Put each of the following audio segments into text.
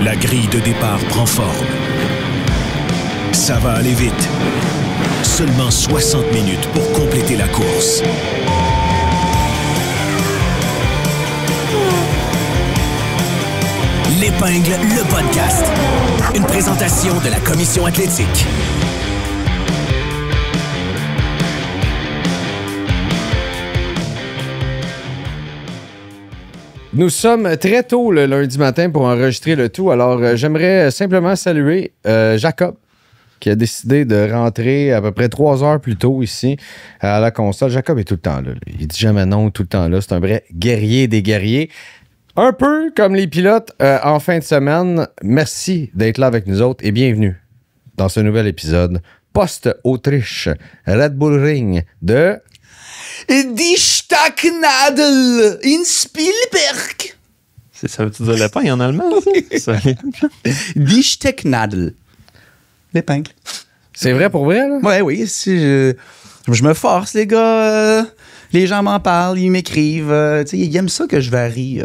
La grille de départ prend forme. Ça va aller vite. Seulement 60 minutes pour compléter la course. L'Épingle, le podcast. Une présentation de la Commission athlétique. Nous sommes très tôt le lundi matin pour enregistrer le tout. Alors, j'aimerais simplement saluer Jacob, qui a décidé de rentrer à peu près 3 heures plus tôt ici à la console. Jacob est tout le temps là. Il dit jamais non tout le temps là. C'est un vrai guerrier des guerriers. Un peu comme les pilotes en fin de semaine. Merci d'être là avec nous autres et bienvenue dans ce nouvel épisode post-Autriche Red Bull Ring de... Die Stecknadel in Spielberg. Ça veut-tu dire l'épingle en allemand? Ça? Die Stecknadel. L'épingle. C'est vrai pour vrai, là? Ouais, oui. Si je me force, les gars. Les gens m'en parlent, ils m'écrivent. Ils aiment ça que je varie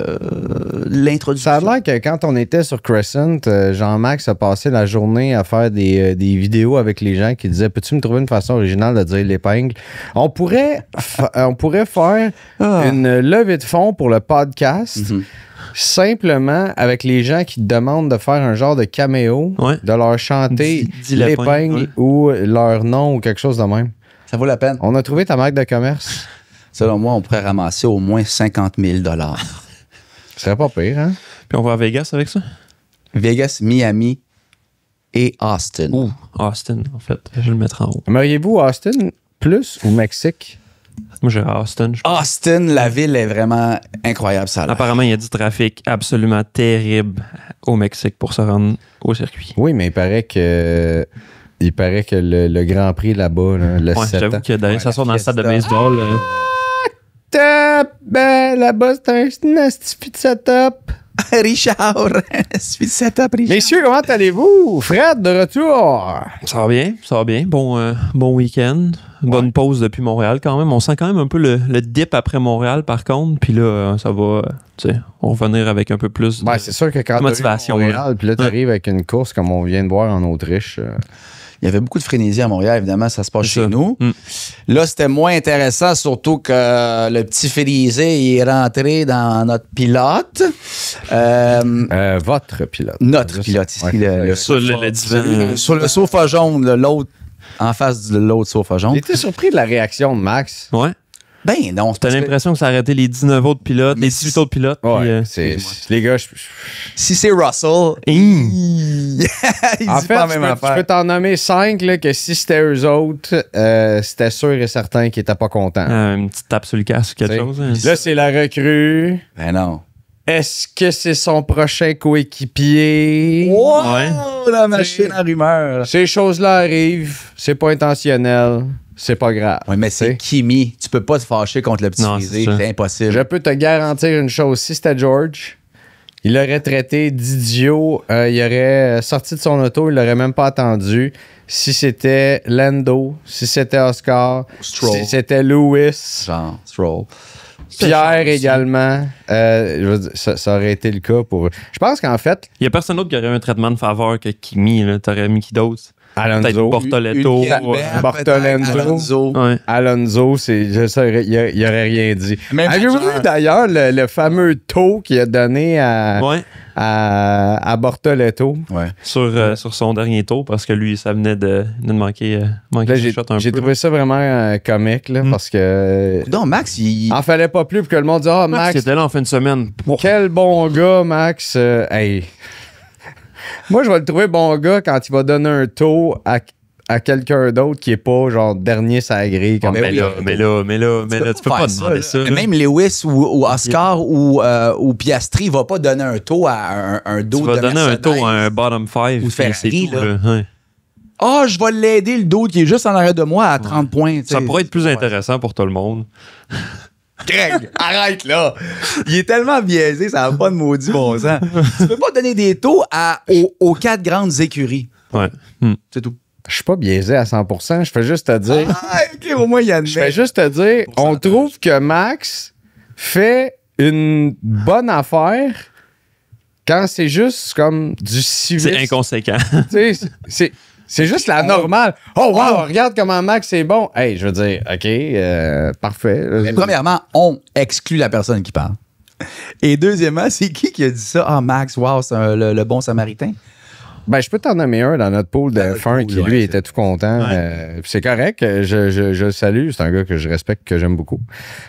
l'introduction. Ça a l'air que quand on était sur Crescent, Jean-Max a passé la journée à faire des vidéos avec les gens qui disaient « Peux-tu me trouver une façon originale de dire l'épingle? » On pourrait faire une levée de fonds pour le podcast, simplement avec les gens qui te demandent de faire un genre de caméo, de leur chanter Dis l'épingle ou leur nom ou quelque chose de même. Ça vaut la peine. On a trouvé ta marque de commerce. Selon moi, on pourrait ramasser au moins 50 000 $. Ce serait pas pire, hein? Puis on va à Vegas avec ça? Vegas, Miami et Austin. Ouh, Austin, en fait. Je vais le mettre en haut. Aimeriez-vous Austin plus ou Mexique? Moi, j'irai à Austin. Austin, la ville est vraiment incroyable, ça. Apparemment, il y a du trafic absolument terrible au Mexique pour se rendre au circuit. Oui, mais il paraît que le Grand Prix là-bas, là, le 7 j'avoue ans. que d'aller s'asseoir dans le stade de baseball... Ben, là-bas, c'est un nasty de setup. Richard, suis setup, Richard. Messieurs, comment allez-vous? Fred, de retour. Ça va bien. Bon week-end. Bonne pause depuis Montréal quand même. On sent quand même un peu le dip après Montréal, par contre. Puis là, ça va, on va revenir avec un peu plus de C'est sûr que quand motivation. Montréal, puis là, tu arrives avec une course comme on vient de voir en Autriche. Il y avait beaucoup de frénésie à Montréal, évidemment, ça se passe chez nous. Là, c'était moins intéressant, surtout que le petit Félisé il est rentré dans notre pilote. Votre pilote. Notre pilote, ici. Ouais. sur le divan. Sur le sofa jaune, l'autre, en face de l'autre sofa jaune. J'étais surpris de la réaction de Max. Ouais. Ben non, c'est T'as parce que l'impression que ça a arrêté les 19 autres pilotes, les 18 autres pilotes. Ouais, puis, les gars, si c'est Russell, il en dit fait, pas la même je affaire. peux t'en nommer 5 là, que si c'était eux autres, c'était sûr et certain qu'ils étaient pas contents. une petite tape sur le casque ou quelque chose. Hein. Là, c'est la recrue. Ben non. Est-ce que c'est son prochain coéquipier? Wow, Ouais. la machine à rumeurs. Ces choses-là arrivent, c'est pas intentionnel, c'est pas grave. Oui, mais c'est Kimi. Tu peux pas te fâcher contre le petit Non, Félisé, c'est ça. c'est impossible. Je peux te garantir une chose, si c'était George, il l'aurait traité d'idiot, il aurait sorti de son auto, il l'aurait même pas attendu. Si c'était Lando, si c'était Oscar, Stroll. si c'était Lewis, Genre, Stroll. Pierre également, je veux dire, ça aurait été le cas pour eux. Je pense qu'en fait, Il y a personne d'autre qui aurait eu un traitement de faveur que Kimi. Là. T'aurais mis qui d'autre? Peut-être Alonso, Bortoletto. Hülkenberg, Bortoletto. peut-être Alonso. Ouais. Alonso, il aurait rien dit. Même Avez-vous vu d'ailleurs le fameux taux qu'il a donné Ouais. à Bortoletto? Ouais. Sur son dernier tour, parce que lui, ça venait de manquer Là, le j'ai shot un peu. trouvé ça vraiment comique, là, parce que... Non, Max, il. En fallait pas plus pour que le monde dise « Ah, Max, Max, qui était là en fin de semaine. quel bon gars, Max! Hey. » Moi, je vais le trouver bon gars quand il va donner un taux à quelqu'un d'autre qui est pas, genre, dernier sur la grille. Comme Mais là, tu peux pas demander ça. là. Même Lewis ou Oscar ou Piastri va pas donner un taux à un dos Tu de vas donner un Mercedes. taux à un bottom 5. Ou Ferrari, c'est tout, là. Ouais. Ah, je vais l'aider, le dos qui est juste en arrière de moi à 30 points. Ça pourrait être plus intéressant pour tout le monde. Greg, arrête là! Il est tellement biaisé, ça n'a pas de maudit bon sens. Tu peux pas donner des taux aux 4 grandes écuries. Ouais. C'est tout. Je suis pas biaisé à 100%. Je fais juste te dire... Ah, ok, au moins, il y a une Je fais juste te dire, on trouve que Max fait une bonne affaire quand c'est juste comme du civisme. C'est inconséquent. C'est juste la normale. Oh, wow, regarde comment Max est bon. Hey, je veux dire, OK, parfait. Mais premièrement, on exclut la personne qui parle. Et deuxièmement, c'est qui a dit ça? Ah, Max, wow, c'est le bon samaritain. Ben, je peux t'en nommer un dans notre pool de F1 qui, lui, était tout content. Ouais. C'est correct. Je le salue. C'est un gars que je respecte, que j'aime beaucoup.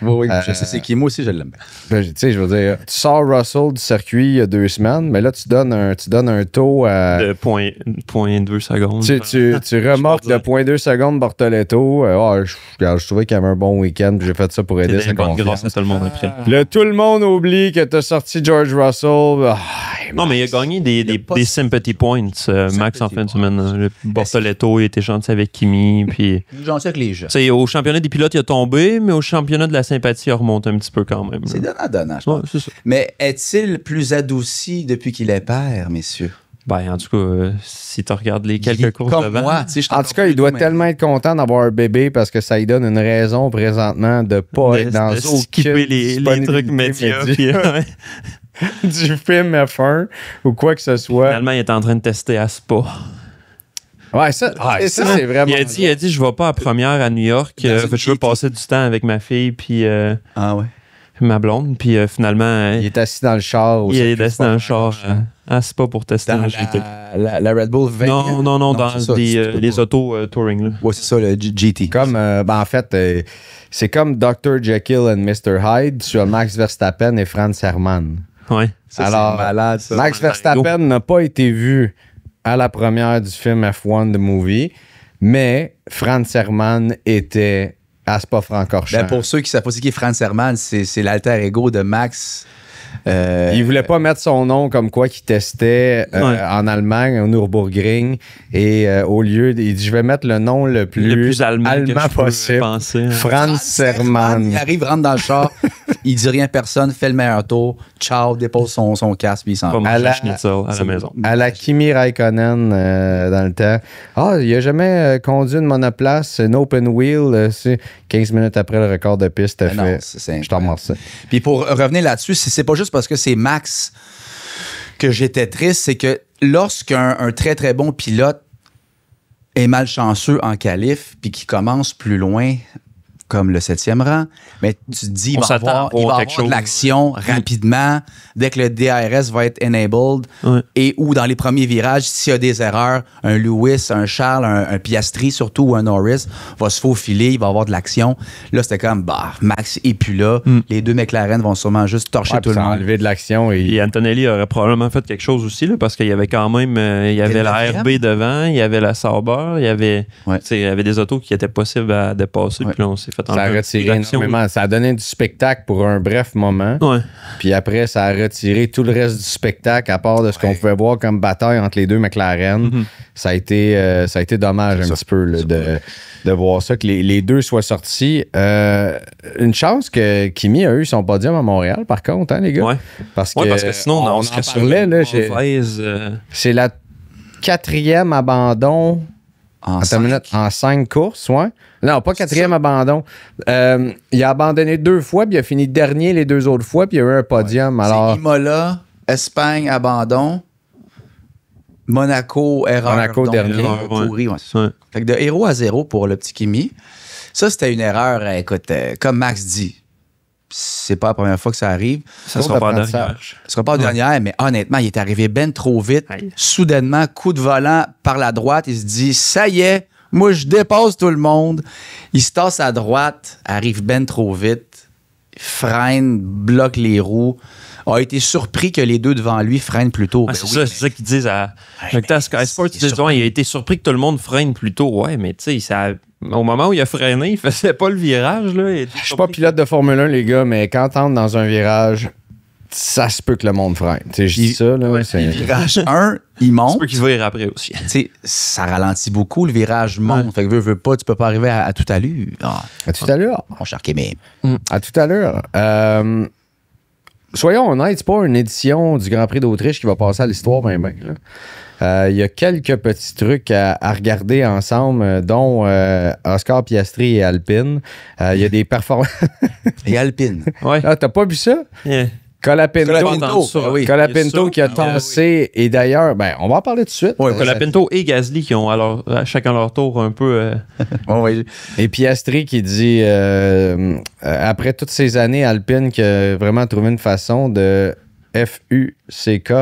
Oui, je sais c'est qui. Moi aussi, je l'aime bien. Ben, tu sais, je veux dire, tu sors Russell du circuit il y a 2 semaines, mais là, tu donnes un taux à... De 0.2 secondes. Tu remorques de 0.2 secondes Bortoletto. Je trouvais qu'il y avait un bon week-end, puis j'ai fait ça pour aider sa confiance. Grâce à tout le monde après. Là, tout le monde oublie que t'as sorti George Russell. Non, mais il a gagné des sympathy points, Max, en fin de semaine. Le Bortoletto, il était gentil avec Kimi. Puis, gentil avec les gens. Au championnat des pilotes, il a tombé, mais au championnat de la sympathie, il remonte un petit peu quand même. C'est donnant-donnant, je pense. Ouais, c'est ça. Mais est-il plus adouci depuis qu'il est père, messieurs? Ben, en tout cas, si tu regardes les quelques courses comme devant. moi. En tout cas, il doit tellement être content d'avoir un bébé parce que ça lui donne une raison présentement de pas être dans skipper les trucs médias. Puis, du film F1 ou quoi que ce soit. Finalement, il est en train de tester à Spa. Ouais, ça c'est vraiment... Il a dit, je vais pas à première à New York. Je veux passer du temps avec ma fille puis ma blonde. Puis finalement... il est assis dans le char. Il est assis dans le char à Spa pour tester dans un GT. La Red Bull 20. Non, dans les autos touring. Ouais, c'est ça, le GT. Comme, en fait, c'est comme Dr. Jekyll and Mr. Hyde sur Max Verstappen et Franz Herrmann. Ouais. Alors, malade, ça. Max Verstappen n'a pas été vu à la première du film F1 The Movie, mais Franz Herrmann était à Spa-Francorchamps. Ben pour ceux qui savent pas qui est Franz Herrmann, c'est l'alter ego de Max. Il voulait pas mettre son nom comme quoi qu'il testait en Allemagne, au Nürburgring. Et au lieu, il dit, je vais mettre le nom le plus allemand possible. Franz Herrmann. Il arrive, rentre dans le char, il dit rien à personne, fait le meilleur tour, ciao, dépose son casque, puis il s'en va. À la maison. À la Kimi Raikkonen dans le temps. Il a jamais conduit une monoplace, une open wheel. 15 minutes après le record de piste, t'as fait. Je t'en remercie. Puis pour revenir là-dessus, c'est pas juste parce que c'est Max que j'étais triste, c'est que lorsqu'un très très bon pilote est malchanceux en qualif puis qui commence plus loin comme le 7e rang, mais tu te dis il va avoir de l'action rapidement dès que le DRS va être enabled et ou dans les premiers virages, s'il y a des erreurs, un Lewis, un Charles, un Piastri surtout ou un Norris va se faufiler, il va avoir de l'action. Là, c'était comme, Max est plus là. Les deux McLaren vont sûrement juste torcher tout le monde. Enlever de l'action. Et Antonelli aurait probablement fait quelque chose aussi, là, parce qu'il y avait quand même il y avait la RB devant, il y avait la Sauber, il y avait des autos qui étaient possibles à dépasser. Puis là, on s'est fait ça a retiré énormément. Ça a donné du spectacle pour un bref moment. Ouais. Puis après, ça a retiré tout le reste du spectacle, à part de ce qu'on pouvait voir comme bataille entre les deux McLaren. Ça a été dommage un petit peu là, de voir ça, que les deux soient sortis. Une chance que Kimi a eu son podium à Montréal, par contre, hein, les gars? Ouais. Parce que sinon, on en parlait. Là, c'est la 4e abandon en 5 courses, ouais. Non, pas 4e abandon. Il a abandonné 2 fois, puis il a fini dernier les 2 autres fois, puis il y a eu un podium. Alors... C'est Imola, Espagne, abandon. Monaco, erreur. Monaco, dernier. Pourri, Fait que de héros à 0 pour le petit Kimi. Ça, c'était une erreur, écoute, comme Max dit. C'est pas la première fois que ça arrive. Ça sera pas la dernière. Ça sera pas la dernière, mais honnêtement, il est arrivé ben trop vite. Soudainement, coup de volant par la droite, il se dit, ça y est, moi, je dépasse tout le monde. Il se tasse à droite, arrive ben trop vite, freine, bloque les roues. A été surpris que les deux devant lui freinent plus tôt. C'est ça qu'ils disent à Sky Sports. Il a été surpris que tout le monde freine plus tôt. Ouais, mais tu sais, au moment où il a freiné, il faisait pas le virage. Là, je suis pas pilote de Formule 1, les gars, mais quand t'entres dans un virage, ça se peut que le monde freine. Je dis ça. Là, le virage 1, il monte. Ça peut qu'il se vire après aussi. Ça ralentit beaucoup, le virage monte. Fait que veux pas, tu peux pas arriver à toute allure. À toute allure. Mon cher Kémé. À toute allure. Soyons honnêtes, c'est pas une édition du Grand Prix d'Autriche qui va passer à l'histoire, il y a quelques petits trucs à regarder ensemble, dont Oscar Piastri et Alpine. Il y a des performances. Et Alpine. Ouais. Ah, t'as pas vu ça? Yeah. Colapinto qui a tassé. Et d'ailleurs, on va en parler tout de suite. Ouais, Colapinto et Gasly qui ont alors chacun leur tour un peu. Et Piastri qui dit après toutes ces années, Alpine qui a vraiment trouvé une façon de FUCK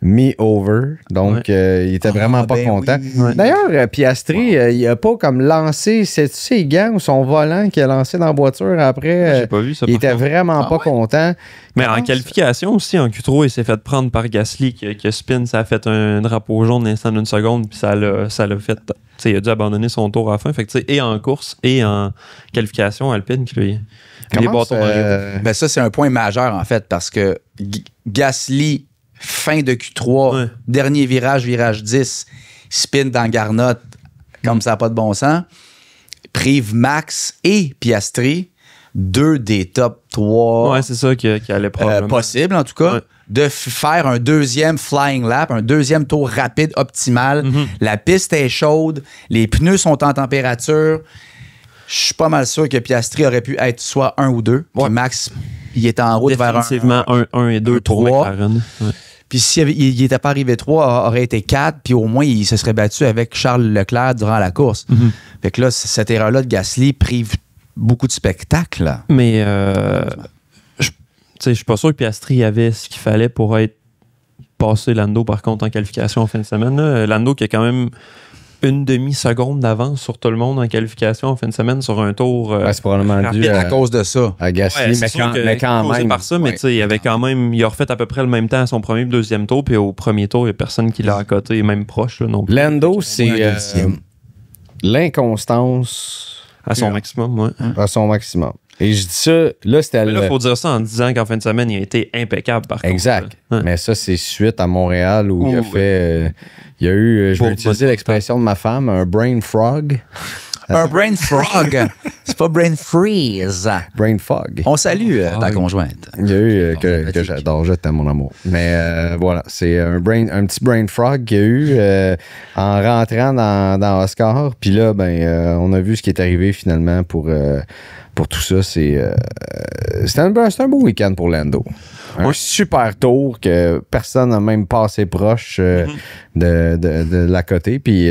me over. Donc, il était vraiment pas content. Oui. D'ailleurs, Piastri, il a pas comme lancé ses gants ou son volant qu'il a lancé dans la voiture après. J'ai pas vu ça. Il était vraiment pas content. Mais en qualification aussi, en Q3, il s'est fait prendre par Gasly qui a spin, ça a fait un drapeau jaune l'instant d'une seconde, puis ça l'a fait. Il a dû abandonner son tour à la fin. Fait que, et en course et en qualification, Alpine qui lui. Les bâtons Ben ça, c'est un point majeur, en fait, parce que Gasly, fin de Q3, dernier virage 10, spin dans Garnotte, comme ça n'a pas de bon sens, prive Max et Piastri, 2 des top 3 c'est ça qui allait probablement. possible, en tout cas, de faire un deuxième flying lap, un deuxième tour rapide optimal. La piste est chaude, les pneus sont en température. Je suis pas mal sûr que Piastri aurait pu être soit 1 ou 2. Puis Max, il est en route vers définitivement 1 et 2, 3. Puis s'il n'était pas arrivé 3, aurait été 4, puis au moins, il se serait battu avec Charles Leclerc durant la course. Fait que là, cette erreur-là de Gasly prive beaucoup de spectacles. Là. Mais je suis pas sûr que Piastri avait ce qu'il fallait pour être passé Lando, par contre, en qualification en fin de semaine. Là. Lando qui a quand même une demi-seconde d'avance sur tout le monde en qualification en fin de semaine sur un tour c'est probablement dû à cause de ça. À Gasly, mais quand même. Par ça, mais il avait quand même, il a refait à peu près le même temps à son premier et deuxième tour, puis au premier tour, il n'y a personne qui l'a à côté, même proche. Là, non plus. Lando, c'est l'inconstance à son maximum, à son maximum. Et je dis ça, là, c'était... Mais là, il faut dire ça en disant qu'en fin de semaine, il a été impeccable, par contre. Exact. Mais ça, c'est suite à Montréal où il a fait... il y a eu, je vais utiliser l'expression de ma femme, un brain frog. Un brain frog. C'est pas brain freeze. Brain fog. On salue ta conjointe. Il y a eu que j'adore, je t'aime mon amour. Mais voilà, c'est un petit brain frog qu'il y a eu en rentrant dans Oscar. Puis là, on a vu ce qui est arrivé finalement pour tout ça. C'était un beau week-end pour Lando. Un super tour que personne n'a même passé proche de la côté. Puis...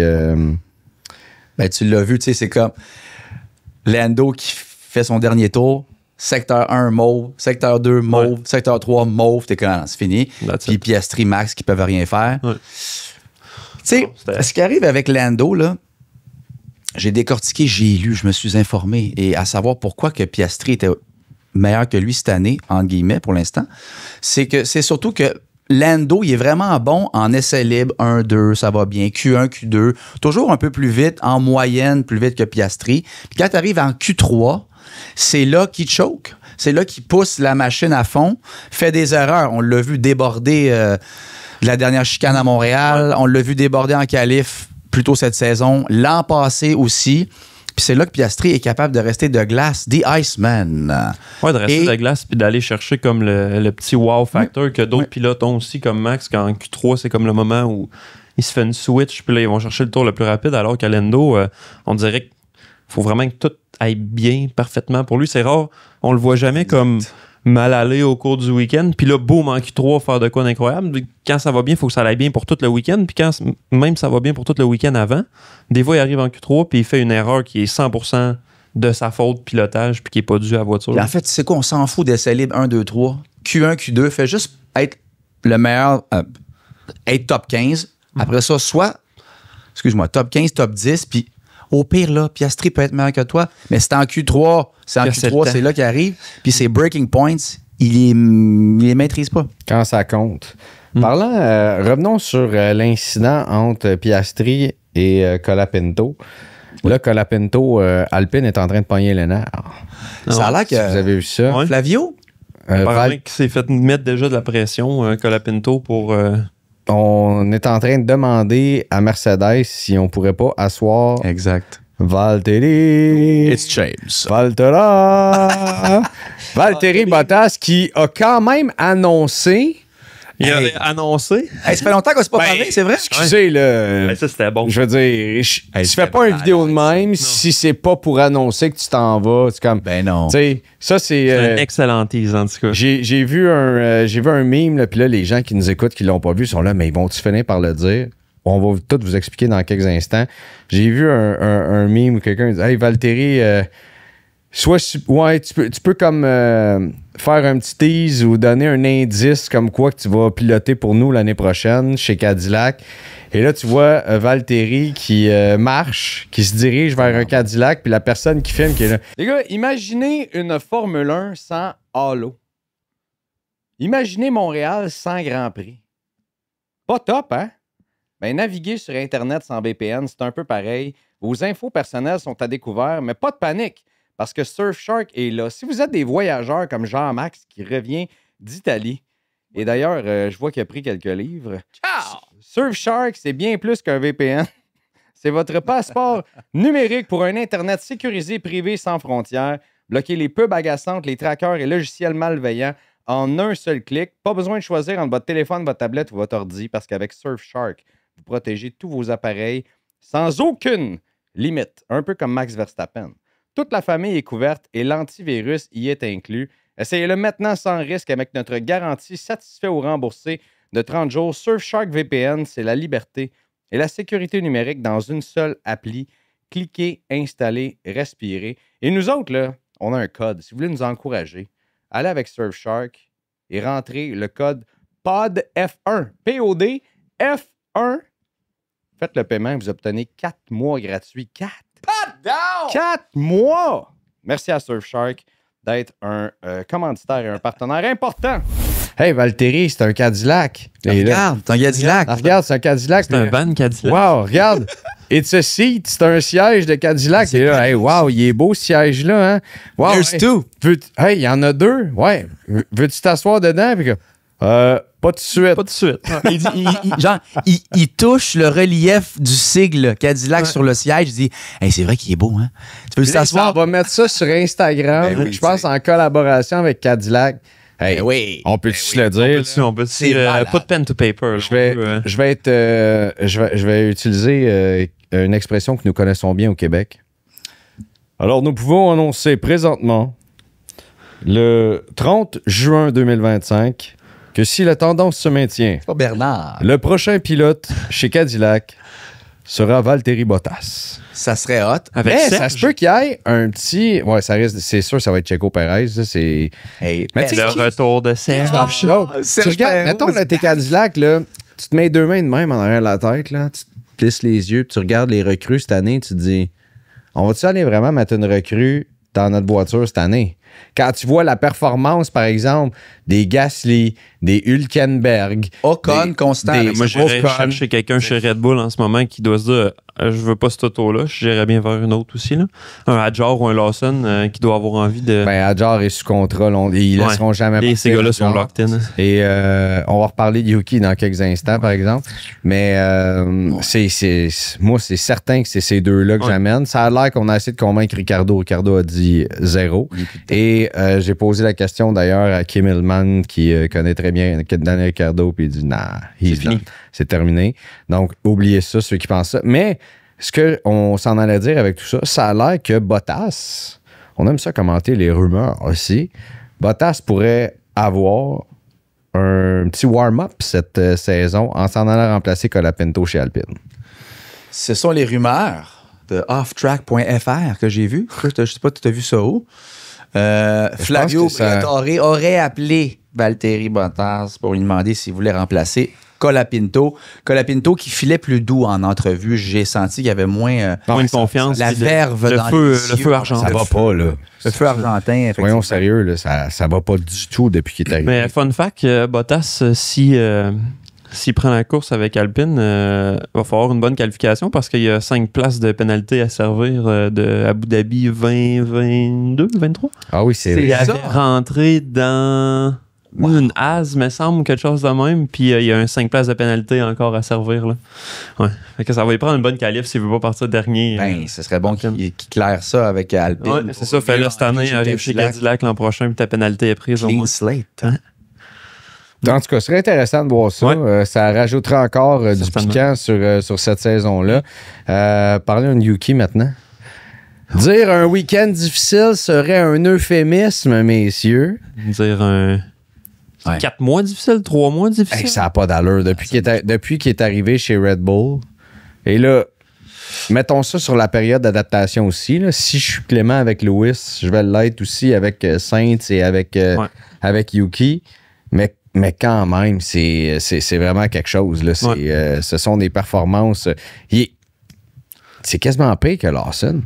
tu l'as vu, tu sais, c'est comme Lando qui fait son dernier tour, secteur 1 mauve, secteur 2 mauve, secteur 3 mauve, t'es comme, c'est fini. Puis Piastri, Max qui peuvent rien faire. Tu sais, ce qui arrive avec Lando, là, j'ai décortiqué, j'ai lu, je me suis informé, et à savoir pourquoi que Piastri était meilleur que lui cette année, entre guillemets, pour l'instant, c'est surtout que Lando, il est vraiment bon en essai libre, 1-2, ça va bien, Q1, Q2, toujours un peu plus vite, en moyenne, plus vite que Piastri. Puis quand tu arrives en Q3, c'est là qu'il choke, c'est là qu'il pousse la machine à fond, fait des erreurs. On l'a vu déborder de la dernière chicane à Montréal, on l'a vu déborder en qualif plus tôt cette saison, l'an passé aussi. Puis c'est là que Piastri est capable de rester de glace, the Iceman. Ouais, de rester de glace puis d'aller chercher comme le petit wow factor que d'autres pilotes ont aussi, comme Max, qu'en Q3, c'est comme le moment où il se fait une switch, puis là, ils vont chercher le tour le plus rapide, alors qu'à Lando, on dirait qu'il faut vraiment que tout aille bien, parfaitement. Pour lui, c'est rare. On le voit jamais comme mal aller au cours du week-end, puis là, boum, en Q3, faire de quoi d'incroyable. Quand ça va bien, il faut que ça aille bien pour tout le week-end, puis quand même ça va bien pour tout le week-end avant, des fois, il arrive en Q3, puis il fait une erreur qui est 100% de sa faute, pilotage, puis qui n'est pas dû à la voiture. Puis en fait, tu sais quoi, on s'en fout d'essai libre 1, 2, 3. Q1, Q2, fait juste être le meilleur, être top 15. Après ça, top 15, top 10, puis au pire, là, Piastri peut être meilleur que toi, mais c'est en Q3, c'est là qu'il arrive, puis ses breaking points, il les maîtrise pas. Quand ça compte. Parlant, revenons sur l'incident entre Piastri et Colapinto. Là, Colapinto, Alpine est en train de pogner les nerfs. Ça a l'air que... Si vous avez vu ça. Ouais. Flavio? Qui s'est fait mettre déjà de la pression, Colapinto, pour... On est en train de demander à Mercedes si on pourrait pas asseoir Exact. Valtteri. It's James. Valtteri Bottas qui a quand même annoncé Il avait annoncé. Hey, ça fait longtemps qu'on s'est pas parlé, c'est vrai? Excusez, là. Ben, ça, c'était bon. Je veux dire, tu fais pas une vidéo de même si c'est pas pour annoncer que tu t'en vas. C'est comme. Ben non. Tu sais, ça, c'est. C'est un excellent tease, en tout cas. J'ai vu un meme, là, puis là, les gens qui nous écoutent, qui l'ont pas vu, sont là, mais ils vont-tu finir par le dire? On va tout vous expliquer dans quelques instants. J'ai vu un meme où quelqu'un dit, hey, Valtteri, tu peux comme faire un petit tease ou donner un indice comme quoi que tu vas piloter pour nous l'année prochaine chez Cadillac. Et là, tu vois Valtteri qui marche, qui se dirige vers un Cadillac, puis la personne qui filme qui est là. Les gars, imaginez une Formule 1 sans halo. Imaginez Montréal sans Grand Prix. Pas top, hein? Ben, naviguer sur Internet sans VPN, c'est un peu pareil. Vos infos personnelles sont à découvert, mais pas de panique. Parce que Surfshark est là. Si vous êtes des voyageurs comme Jean-Max qui revient d'Italie, et d'ailleurs, je vois qu'il a pris quelques livres. Ciao! Surfshark, c'est bien plus qu'un VPN. C'est votre passeport numérique pour un Internet sécurisé, privé, sans frontières. Bloquez les pubs agaçantes, les trackers et logiciels malveillants en un seul clic. Pas besoin de choisir entre votre téléphone, votre tablette ou votre ordi parce qu'avec Surfshark, vous protégez tous vos appareils sans aucune limite. Un peu comme Max Verstappen. Toute la famille est couverte et l'antivirus y est inclus. Essayez-le maintenant sans risque avec notre garantie satisfait ou remboursé de 30 jours. Surfshark VPN, c'est la liberté et la sécurité numérique dans une seule appli. Cliquez, installez, respirez. Et nous autres, là, on a un code. Si vous voulez nous encourager, allez avec Surfshark et rentrez le code PODF1. P-O-D F1. Faites le paiement et vous obtenez 4 mois gratuits. 4 mois! Merci à Surfshark d'être un commanditaire et un partenaire important. Hey, Valtteri, c'est un Cadillac. Regarde, c'est un Cadillac. Regarde, c'est un Cadillac. C'est un van Cadillac. Wow, regarde. It's a seat. C'est un siège de Cadillac. Et là, hey, wow, il est beau ce siège-là. Hein? Wow, There's two. Hey, il y en a 2. Ouais. Veux-tu t'asseoir dedans? Puis pas de suite. Pas de suite. Il touche le relief du sigle Cadillac sur le siège. Il dit, hey, c'est vrai qu'il est beau, hein? Tu veux t'asseoir? On va mettre ça sur Instagram. Ben oui, je pense en collaboration avec Cadillac. Hey, Ben oui. on peut se le dire. On peut put pen to paper. Là, Je vais utiliser une expression que nous connaissons bien au Québec. Alors, nous pouvons annoncer présentement, le 30 juin 2025, que si la tendance se maintient, C'est pas Bernard. le prochain pilote chez Cadillac sera Valtteri Bottas. Ça serait hot. Avec Mais Serge. ça se peut qu'il y ait un petit... Ouais, ça risque... C'est sûr, ça va être Checo Perez. Ça, c'est... Hey, Mais tu sais, Le retour de Serge. Tu regardes, mettons, là, tes Cadillac, là, tu te mets 2 mains de même en arrière de la tête, là, tu te plisses les yeux, puis tu regardes les recrues cette année, tu te dis, on va-tu aller vraiment mettre une recrue dans notre voiture cette année? Quand tu vois la performance, par exemple, des Gasly, des Hülkenberg, Ocon constant. Moi, j'irais Ocon. chercher quelqu'un chez Red Bull en ce moment qui doit se dire je veux pas cette auto-là, j'irais bien vers une autre aussi. Là. Un Hadjar ou un Lawson qui doit avoir envie de. ben, Hadjar est sous contrôle, ils laisseront jamais Ces gars-là sont locked in. Et on va reparler de Yuki dans quelques instants, par exemple. Mais moi, c'est certain que c'est ces deux-là que j'amène. Ça a l'air qu'on a essayé de convaincre Ricardo. Ricardo a dit 0. Et j'ai posé la question d'ailleurs à Kim Hillman, qui connaît très bien Daniel Ricardo, puis il dit nah, c'est terminé. Donc, oubliez ça, ceux qui pensent ça. Mais ce qu'on s'en allait dire avec tout ça, ça a l'air que Bottas, on aime ça commenter les rumeurs aussi, Bottas pourrait avoir un petit warm-up cette saison en s'en allant remplacer Colapinto chez Alpine. Ce sont les rumeurs de offtrack.fr que j'ai vues. Je sais pas, tu as vu ça où? Flavio Briatore aurait appelé Valtteri Bottas pour lui demander s'il voulait remplacer Colapinto. Colapinto qui filait plus doux en entrevue. J'ai senti qu'il y avait moins Moins de confiance. la puis verve dans le les feu yeux. argentin. Ça va pas, là. Le feu argentin, effectivement. Voyons sérieux, là, ça va pas du tout depuis qu'il est arrivé. Mais fun fact, Bottas, s'il prend la course avec Alpine, va falloir une bonne qualification parce qu'il y a 5 places de pénalité à servir de Abu Dhabi 2022, 23. Ah oui, c'est Il vrai. avait rentré dans une AS, me semble, quelque chose de même. Puis il y a un 5 places de pénalité encore à servir. Là. Ouais. Fait que ça va lui prendre une bonne qualif s'il veut pas partir dernier. Ben, ce serait bon qu'il claire ça avec Alpine. Ouais, c'est ça. Fais-le cette année, arrive chez Cadillac l'an prochain, puis ta pénalité est prise. Clean slate. Hein? En tout cas, ce serait intéressant de voir ça. Ouais. Ça rajouterait encore du Certainement. piquant sur cette saison-là. Parlons de Yuki maintenant. Dire un week-end difficile serait un euphémisme, messieurs. Dire un... Ouais. 4 mois difficiles, 3 mois difficiles. Hey, ça n'a pas d'allure. Depuis qu'il est arrivé chez Red Bull, et là, mettons ça sur la période d'adaptation aussi. Là. Si je suis clément avec Lewis, je vais l'être aussi avec Saints et avec Yuki. Mais quand même, c'est vraiment quelque chose. Là. Ce sont des performances. C'est quasiment pire que Lawson.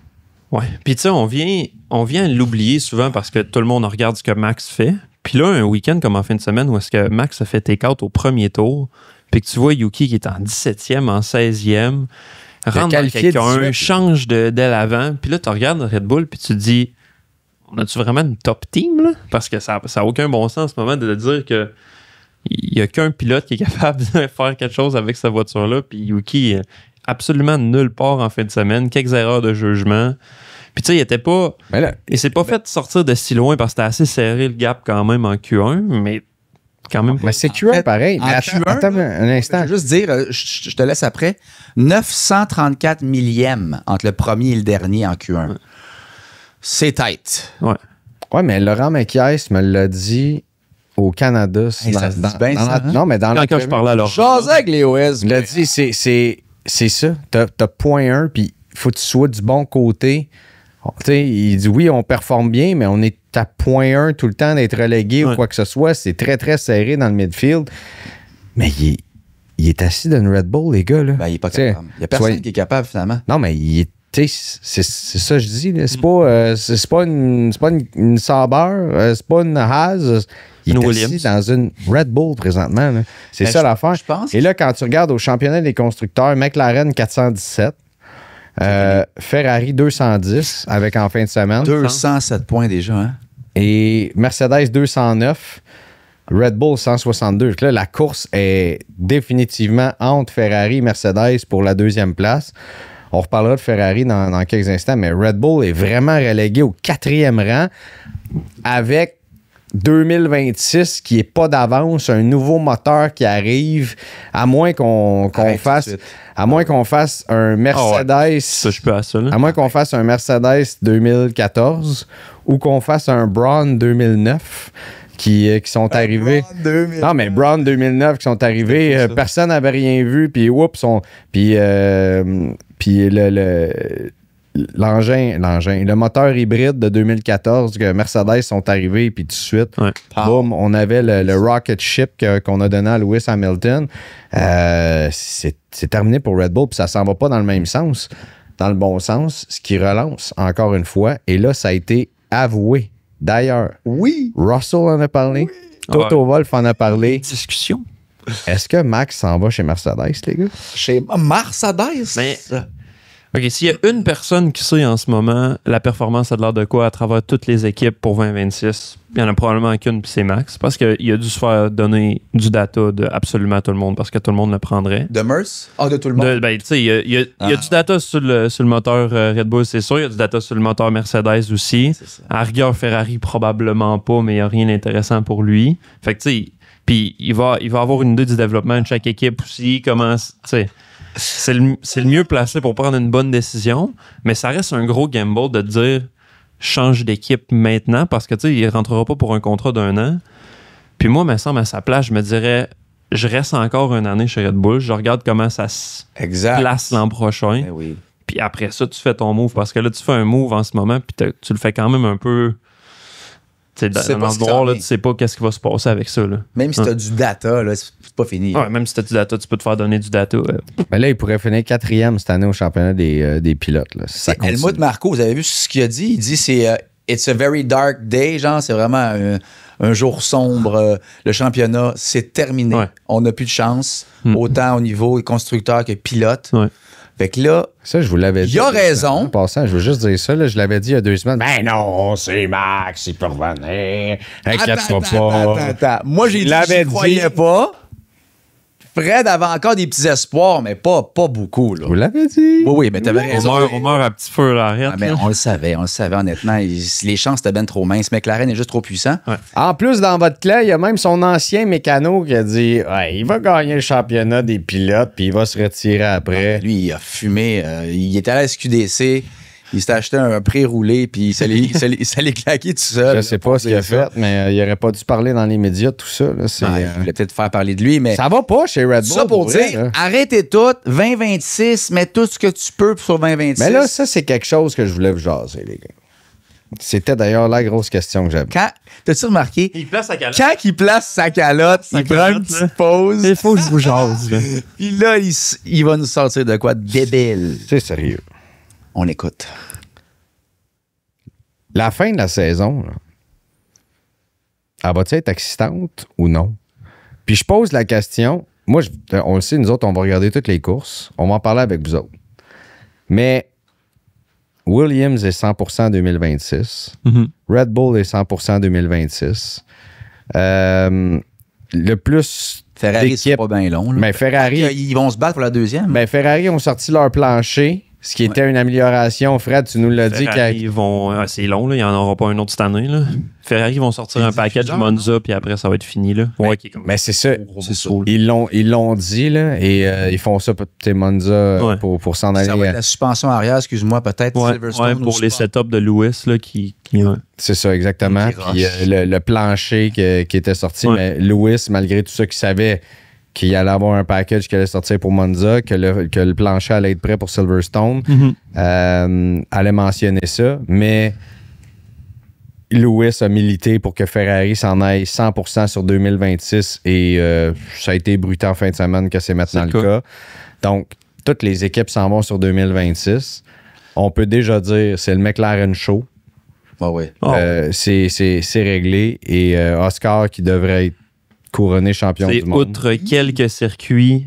Ouais. Puis tu sais, on vient l'oublier souvent parce que tout le monde regarde ce que Max fait. Puis là, un week-end comme en fin de semaine où est-ce que Max a fait take-out au premier tour, puis que tu vois Yuki qui est en 17e, en 16e, rentre dans quelqu'un, change d'aile avant, puis là, tu regardes Red Bull, puis tu te dis, on a-tu vraiment une top team, là? Parce que ça n'a aucun bon sens en ce moment de dire que il n'y a qu'un pilote qui est capable de faire quelque chose avec sa voiture-là, puis Yuki, absolument nulle part en fin de semaine, quelques erreurs de jugement. Puis tu sais, il était pas... il s'est pas fait sortir de si loin parce que c'était assez serré le gap quand même en Q1, mais quand même pas... Mais c'est Q1 pareil. En Mais Q1, attends un instant. Je veux juste dire, je te laisse après, 934 millièmes entre le premier et le dernier en Q1. Ouais. C'est tight. Ouais. Ouais, mais Laurent Mekies me l'a dit au Canada. Hey, ça se dit bien, ça, hein? Non, mais dans Quand je parlais à Laurent. J'osais avec les OS. Il l'a dit, c'est ça. T'as point 1, puis il faut que tu sois du bon côté. T'sais, il dit oui, on performe bien, mais on est à point 1 tout le temps d'être relégué ou quoi que ce soit. C'est très, très serré dans le midfield. Mais il est assis dans une Red Bull, les gars. Là. Ben, il n'est pas capable. Il n'y a personne qui est capable, finalement. Non, mais c'est ça que je dis. Là. C'est pas une Sauber, c'est pas une Haas. Il est assis dans une Red Bull présentement. Là. C'est ça l'affaire. Et là, quand tu regardes au championnat des constructeurs, McLaren 417, Ferrari 210 avec en fin de semaine. 207 points déjà. Hein? Et Mercedes 209. Red Bull 162. Là, la course est définitivement entre Ferrari et Mercedes pour la deuxième place. On reparlera de Ferrari dans quelques instants, mais Red Bull est vraiment relégué au 4e rang avec 2026 qui n'est pas d'avance, un nouveau moteur qui arrive, à moins qu'on fasse un Mercedes. Ça, je peux à ça, là. À moins qu'on fasse un Mercedes 2014 ou qu'on fasse un Braun 2009. Qui sont arrivés. Non, mais Braun 2009 qui sont arrivés. Personne n'avait rien vu. Puis, oups, le moteur hybride de 2014 que Mercedes sont arrivés. Puis, tout de suite, boum, on avait le rocket ship qu'on a donné à Lewis Hamilton. C'est terminé pour Red Bull. Puis, ça s'en va pas dans le même sens, dans le bon sens, ce qui relance encore une fois. Et là, ça a été avoué. D'ailleurs, Russell en a parlé, Toto Wolff en a parlé. Discussion. Est-ce que Max s'en va chez Mercedes, les gars? Chez Mercedes? Mais, OK, s'il y a une personne qui sait en ce moment la performance a de l'air de quoi à travers toutes les équipes pour 2026, il y en a probablement qu'une, puis c'est Max. Parce qu'il a dû se faire donner du data de absolument tout le monde, parce que tout le monde le prendrait. De Merce? De tout le monde? Ben, tu sais, il y a du data sur le moteur Red Bull, c'est sûr. Il y a du data sur le moteur Mercedes aussi. À rigueur, Ferrari, probablement pas, mais il n'y a rien d'intéressant pour lui. Fait que, tu sais, puis il va avoir une idée du développement de chaque équipe aussi, comment, tu sais... C'est le mieux placé pour prendre une bonne décision, mais ça reste un gros gamble de dire change d'équipe maintenant parce que tu sais, il ne rentrera pas pour un contrat d'1 an. Puis moi, me semble à sa place, je me dirais je reste encore une année chez Red Bull, je regarde comment ça se place l'an prochain. Ben oui. Puis après ça, tu fais ton move parce que là, tu fais un move en ce moment, puis tu le fais quand même un peu. Dans le noir, là, tu sais pas qu'est-ce qui va se passer avec ça. Là. Même si tu as du data, là, c'est pas fini. Ouais, même si tu as du data, tu peux te faire donner du data. Mais là, il pourrait finir 4e cette année au championnat des pilotes. Là, si Helmut Marko, vous avez vu ce qu'il a dit? Il dit c'est it's a very dark day, genre c'est vraiment un jour sombre. Le championnat, c'est terminé. Ouais. On n'a plus de chance, autant au niveau constructeur que pilote. Ouais. Fait que là, ça, je vous l'avais dit. Il a raison. En passant, je veux juste dire ça. Là, je l'avais dit il y a 2 semaines. Ben non, c'est Max, il peut revenir. Inquiète-toi pas. Attends. Moi, j'ai dit que je croyais pas. Fred avait encore des petits espoirs, mais pas beaucoup. Là. Vous l'avez dit. Oui, mais t'avais raison. On meurt à petit feu l'arrête. Ah, mais on le savait, honnêtement. Les chances étaient bien trop minces. McLaren est juste trop puissant. Ouais. En plus, dans votre clan, il y a même son ancien mécano qui a dit ouais, il va gagner le championnat des pilotes puis il va se retirer après. Lui, il a fumé. Il était à la SQDC. Il s'était acheté un pré-roulé puis il s'allait claquer tout seul. Je sais pas ce qu'il a fait, mais il aurait pas dû parler dans les médias, tout ça. Là, Il voulait peut-être faire parler de lui, mais. Ça va pas chez Red Bull. Ça pour vrai, dire, là. arrêtez tout, 2026, mets tout ce que tu peux sur 2026. Mais là, ça, c'est quelque chose que je voulais vous jaser, les gars. C'était d'ailleurs la grosse question que j'avais. T'as-tu remarqué? Il place sa calotte. Quand il place sa calotte, il prend une petite pause. Il faut que je vous jase. là. Puis là, il va nous sortir de quoi de débile. C'est sérieux. On écoute. La fin de la saison, là, elle va-t-elle être excitante ou non? Puis je pose la question. Moi, on le sait, nous autres, on va regarder toutes les courses. On va en parler avec vous autres. Mais Williams est 100% 2026. Mhm. Red Bull est 100% 2026. Le plus Ferrari, c'est d'équipes... pas bien long. Là. Mais Ferrari... Ils vont se battre pour la deuxième. Ben, Ferrari ont sorti leur plancher, ce qui était une amélioration. Fred, tu nous l'as dit. Ferrari vont. C'est long, là. Il n'y en aura pas un autre cette année. Là. Ferrari vont sortir un package Monza, puis après, ça va être fini. Là. Ouais, qui est comme Mais c'est ça. C'est ça. Ils l'ont dit, là, et ils font ça pour Monza Ouais. pour s'en aller. Ça va être la suspension arrière, excuse-moi, peut-être Ouais, Silverstone. pour ou les Spa. setups de Lewis là, qui C'est ça, exactement. Qui Puis rush. le plancher qui était sorti, Ouais. mais Lewis, malgré tout ça, qui savait qu'il allait avoir un package qui allait sortir pour Monza, que le plancher allait être prêt pour Silverstone, allait mentionner ça, mais Lewis a milité pour que Ferrari s'en aille 100% sur 2026 et ça a été brutal en fin de semaine que c'est maintenant C'est le le cas. Donc, toutes les équipes s'en vont sur 2026. On peut déjà dire c'est le McLaren Show. Ouais, ouais. Oh. C'est réglé. Et Oscar qui devrait être couronné champion c'est du monde. outre quelques circuits.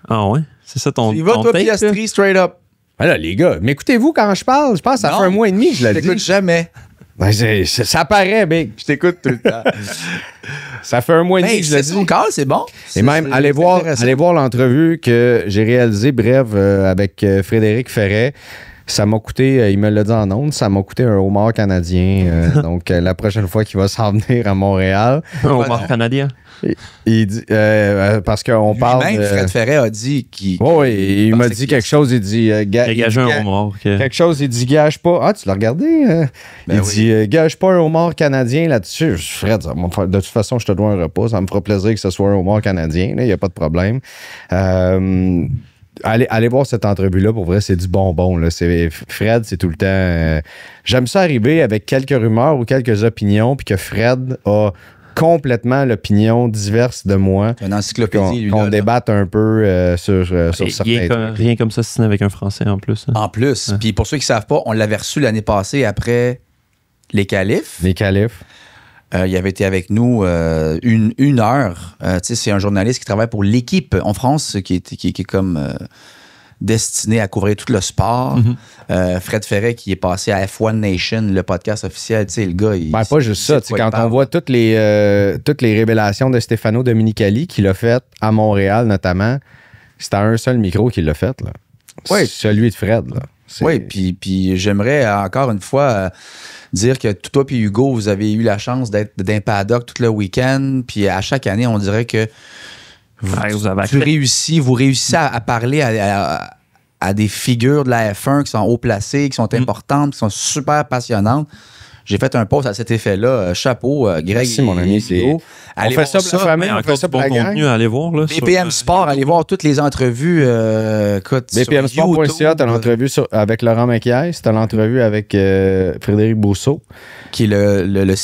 Ah ouais? C'est ça ton. Il va, ton toi, take, là? Piastri, straight up. Alors, les gars, m'écoutez-vous quand je parle? Je pense que ça Non. fait un mois et demi que je Je l'ai t'écoute dit. jamais. Ben, ça paraît, Big. Je t'écoute tout le temps. Ça fait un mois et demi Hey, que je l'ai c'est dit. son call, c'est bon. Et même, allez voir l'entrevue que j'ai réalisée, bref, avec Frédéric Ferret. Ça m'a coûté, il me l'a dit en ondes, ça m'a coûté un homard canadien. Donc, la prochaine fois qu'il va s'en venir à Montréal, Un homard canadien. il dit, parce qu'on parle. Même Fred Ferret a dit qu'il. Oui, il m'a pensait dit qu'il- quelque chose. Il dit. Dégager un homard. Quelque chose, il dit gage pas. Ah, tu l'as regardé? Il oui. dit gage pas un homard canadien là-dessus. Fred, de toute façon, je te dois un repas. Ça me fera plaisir que ce soit un homard canadien. Il n'y a pas de problème. Allez voir cette entrevue-là. Pour vrai, c'est du bonbon. Là. Fred, c'est tout le temps. J'aime ça arriver avec quelques rumeurs ou quelques opinions, puis que Fred a complètement l'opinion diverse de moi. C'est une encyclopédie, lui. Qu'on là. débatte un peu sur certains trucs. Rien comme ça, sinon avec un Français en plus. hein. En plus. Puis pour ceux qui ne savent pas, on l'avait reçu l'année passée après les qualifs. Les qualifs. Il avait été avec nous une heure. Tu sais, c'est un journaliste qui travaille pour l'équipe en France qui est comme destiné à couvrir tout le sport. Fred Ferret qui est passé à F1 Nation, le podcast officiel. Tu sais, le gars, il. Ben, pas juste ça. sait de Tu sais, quoi il quand on parle. voit toutes les révélations de Stefano Domenicali qu'il a fait à Montréal notamment, c'était un seul micro qui l'a fait. Là. Ouais. Celui de Fred. Là. Oui, puis j'aimerais encore une fois dire que toi et Hugo, vous avez eu la chance d'être d'un paddock tout le week-end. Puis à chaque année, on dirait que Ouais, vous avez vous réussissez à parler à des figures de la F1 qui sont haut placées, qui sont importantes, qui sont super passionnantes. J'ai fait un post à cet effet-là. Chapeau, Greg. Merci, mon ami. Hugo. On Allez fait voir ça pour la famille, on fait ça pour la gang. contenu à aller voir. Là, BPM Sport, allez voir toutes les entrevues. Écoute, sur BPMsport.ca, t'as YouTube, l'entrevue avec Laurent Maquiès, t'as l'entrevue avec Frédéric Bousseau. qui est le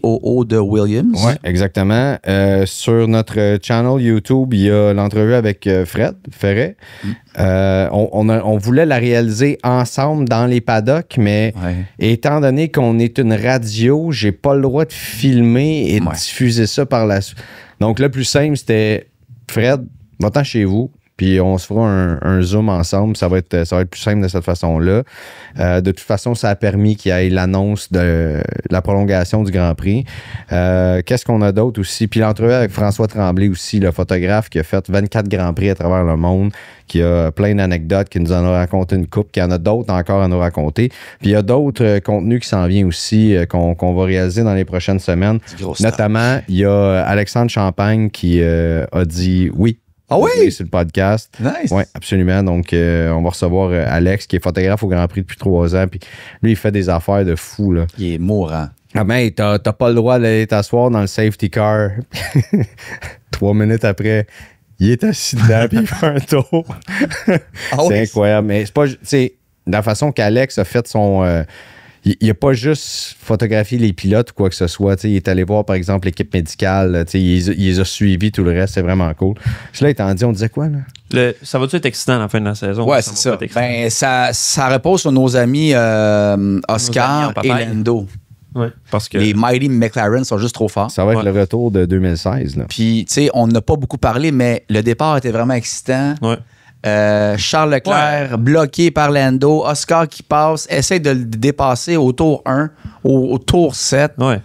COO de Williams. Oui, exactement. Sur notre channel YouTube, il y a l'entrevue avec Fred Ferret. On voulait la réaliser ensemble dans les paddocks, mais Ouais. étant donné qu'on est une radio, j'ai pas le droit de filmer et de Ouais. diffuser ça par la suite. Donc, le plus simple, c'était Fred, va-t'en chez vous, puis on se fera un Zoom ensemble. Ça va être plus simple de cette façon-là. De toute façon, ça a permis qu'il y ait l'annonce de la prolongation du Grand Prix. Qu'est-ce qu'on a d'autre aussi? Puis l'entrevue avec François Tremblay aussi, le photographe qui a fait 24 Grands Prix à travers le monde, qui a plein d'anecdotes, qui nous en a raconté une couple, qui en a d'autres encore à nous raconter. Puis il y a d'autres contenus qui s'en viennent aussi, qu'on va réaliser dans les prochaines semaines. Notamment, il y a Alexandre Champagne qui a dit oui. Ah oui? Sur le podcast. Nice. Oui, absolument. Donc, on va recevoir Alex, qui est photographe au Grand Prix depuis 3 ans. Puis lui, il fait des affaires de fou, là. Il est mourant. Ah ben, t'as pas le droit d'aller t'asseoir dans le safety car. 3 minutes après, il est assis dedans puis il fait un tour. C'est incroyable. Mais c'est pas... Tu sais, la façon qu'Alex a fait son... il a pas juste photographié les pilotes ou quoi que ce soit. Il est allé voir, par exemple, l'équipe médicale. Il les a suivis, tout le reste. C'est vraiment cool. Cela étant dit, on disait quoi, là? Ça va-tu être excitant à la fin de la saison? Ouais, c'est ça. Ben, ça repose sur nos amis Oscar et Lando. Ouais, parce que les Mighty McLaren sont juste trop forts. Ça va être le retour de 2016. Là. Puis, tu sais, on n'a pas beaucoup parlé, mais le départ était vraiment excitant. Ouais. Charles Leclerc bloqué par Lando. Oscar qui passe, essaie de le dépasser au tour 1, au tour 7. Ouais.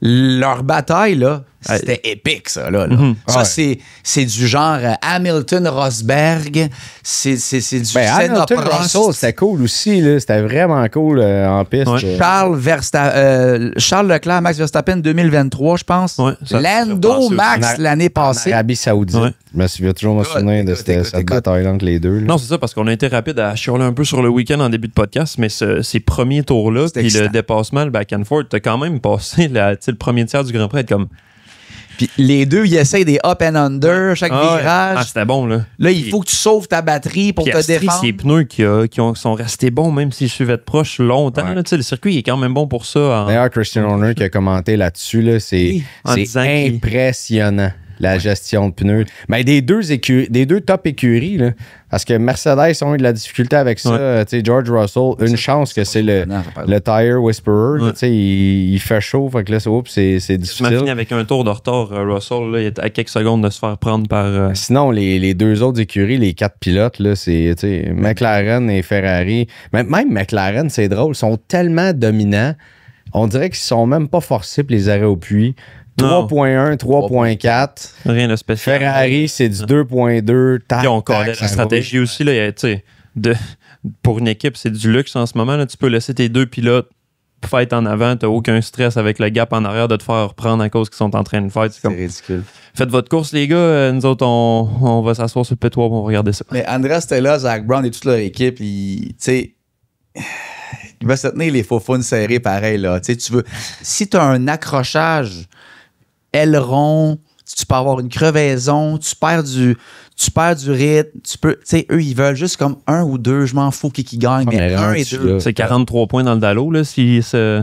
Leur bataille, là, c'était épique, ça. Là. Ça, c'est du genre Hamilton-Rosberg. C'est du Hamilton-Russell, c'était cool aussi. Là. C'était vraiment cool en piste. Ouais. Charles Leclerc, Max Verstappen 2023, je pense. Ouais, Lando, Max l'année passée. En Arabie Saoudite. Ouais. Je me souviens toujours me souvenir de cette bataille entre les deux. Là. Non, c'est ça, parce qu'on a été rapide à chialer un peu sur le week-end en début de podcast, mais ces premiers tours-là, puis le dépassement, le back and forth, t'as quand même passé le premier tiers du Grand Prix, être comme... Puis les deux, ils essayent des up and under, chaque virage. Ah, c'était bon, là. Là, il faut que tu sauves ta batterie pour te défendre. Ces pneus qui sont restés bons, même s'ils suivaient de proche longtemps. Ouais. Là, le circuit il est quand même bon pour ça. D'ailleurs, Christian Horner qui a commenté là-dessus, là, c'est impressionnant. La gestion de pneus. Ben, des deux top écuries, là, parce que Mercedes ont eu de la difficulté avec ça. George Russell, une chance que c'est le tire whisperer. Là, il fait chaud, fait que là, c'est difficile. Il m'a fini avec un tour de retard, Russell. Là, il est à quelques secondes de se faire prendre par... Sinon, les deux autres écuries, les 4 pilotes, là, c'est McLaren et Ferrari. Même McLaren, c'est drôle, sont tellement dominants. On dirait qu'ils sont même pas forcés pour les arrêts au puits. 3.1, 3.4. Rien de spécial. Ferrari, c'est du 2.2. Ils ont collé la stratégie aussi. Là, pour une équipe, c'est du luxe en ce moment. Là. Tu peux laisser tes deux pilotes fight en avant. Tu n'as aucun stress avec le gap en arrière de te faire reprendre à cause qu'ils sont en train de fight. C'est ridicule. Faites votre course, les gars. Nous autres, on va s'asseoir sur le pétoir pour regarder ça. Mais Andrea Stella, Zach Brown et toute leur équipe, il va se tenir les faux faunes serrés pareil. Là. Si tu as un accrochage aileron, tu peux avoir une crevaison, tu perds du rythme, eux, ils veulent juste comme 1 ou 2, je m'en fous qui gagne, mais 1 et 2. C'est 43 points dans le dallo, là,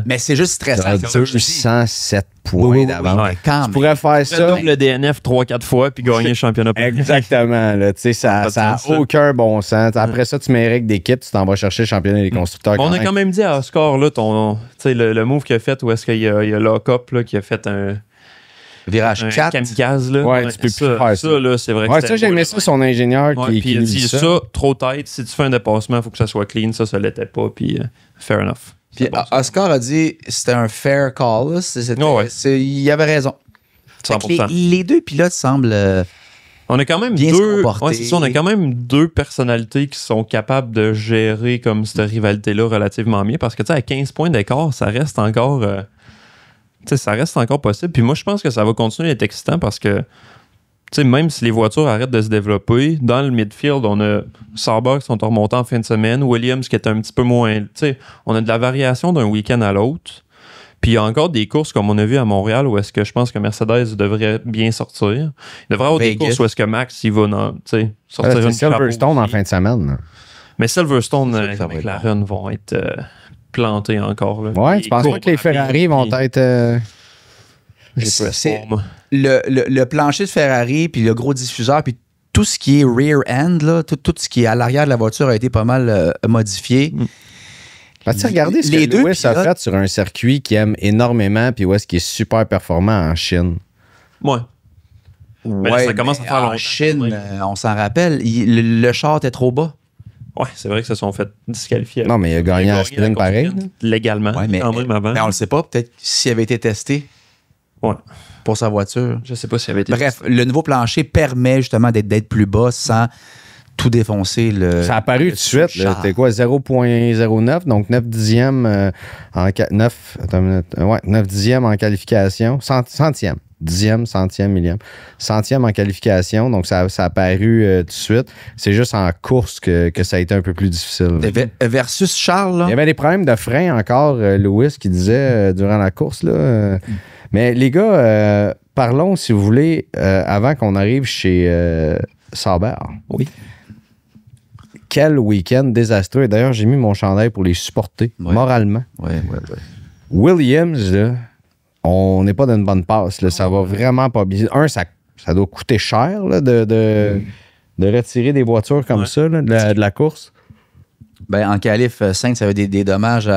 Mais c'est juste stressant. 207 points d'avance. Tu pourrais faire ça. Le DNF 3-4 fois, puis gagner le championnat. Exactement, là, ça n'a aucun bon sens. Après ça, tu mérites d'équipe, tu t'en vas chercher le championnat des constructeurs. On a quand même dit à Oscar, là, le move qu'il a fait, où est-ce qu'il y a Lockup, là, qui a fait un... Virage 4. Kamikaze, là. Ouais, tu peux plus faire ça. Ça, là, c'est vrai. Ouais, ça, j'aimais ça, son ingénieur qui nous dit ça. Trop tête. Si tu fais un dépassement, il faut que ça soit clean. Ça l'était pas. Puis, fair enough. Puis, Oscar a dit c'était un fair call. Il avait raison. 100%. Les deux pilotes semblent. On a quand même on a quand même deux personnalités qui sont capables de gérer comme cette rivalité-là relativement bien. Parce que, tu sais, à 15 points d'écart, ça reste encore. Ça reste encore possible. Puis moi, je pense que ça va continuer d'être excitant parce que même si les voitures arrêtent de se développer, dans le midfield, on a Sauber qui sont remontés en fin de semaine, Williams qui est un petit peu moins... On a de la variation d'un week-end à l'autre. Puis il y a encore des courses comme on a vu à Montréal où est-ce que je pense que Mercedes devrait bien sortir. Il devrait avoir des courses où est-ce que Max il va sortir une Silverstone en fin de semaine. Là. Mais Silverstone et McLaren vont être... planté encore. Là. Ouais, tu penses pas que les Ferrari vont être... C'est le plancher de Ferrari, puis le gros diffuseur, puis tout ce qui est rear end, là, tout ce qui est à l'arrière de la voiture a été pas mal modifié. As-tu regardé ce que Lewis a fait sur un circuit qu'il aime énormément, puis où est-ce qu'il est super performant en Chine? Ouais. Ouais, ça commence à faire en longtemps. Chine, Oui. on s'en rappelle, le char était trop bas. Ouais, c'est vrai que se sont fait disqualifier. Non, mais il a gagné à la sprint pareil. course légalement, Ouais, mais quand même avant. on le sait pas, peut-être s'il avait été testé Ouais. pour sa voiture. Je sais pas s'il avait été. Bref, le nouveau plancher permet justement d'être plus bas sans tout défoncer. Ça a apparu tout de suite. là. C'était quoi? 0,09, donc 9 dixièmes en 9 dixièmes en qualification. Centième. Dixième, centième, millième. Centième en qualification, donc ça a apparu tout de suite. C'est juste en course que ça a été un peu plus difficile. Versus Charles, là. Il y avait des problèmes de frein encore, Lewis qui disait durant la course. Là, mais les gars, parlons, si vous voulez, avant qu'on arrive chez Sauber. Oui. Quel week-end désastreux. D'ailleurs, j'ai mis mon chandail pour les supporter, moralement. Ouais. Williams, là, on n'est pas dans une bonne passe. Là. Ça va vraiment pas bien. Ça doit coûter cher là, de retirer des voitures comme ça là, de la course. Ben, en qualif, Sainz avait des dommages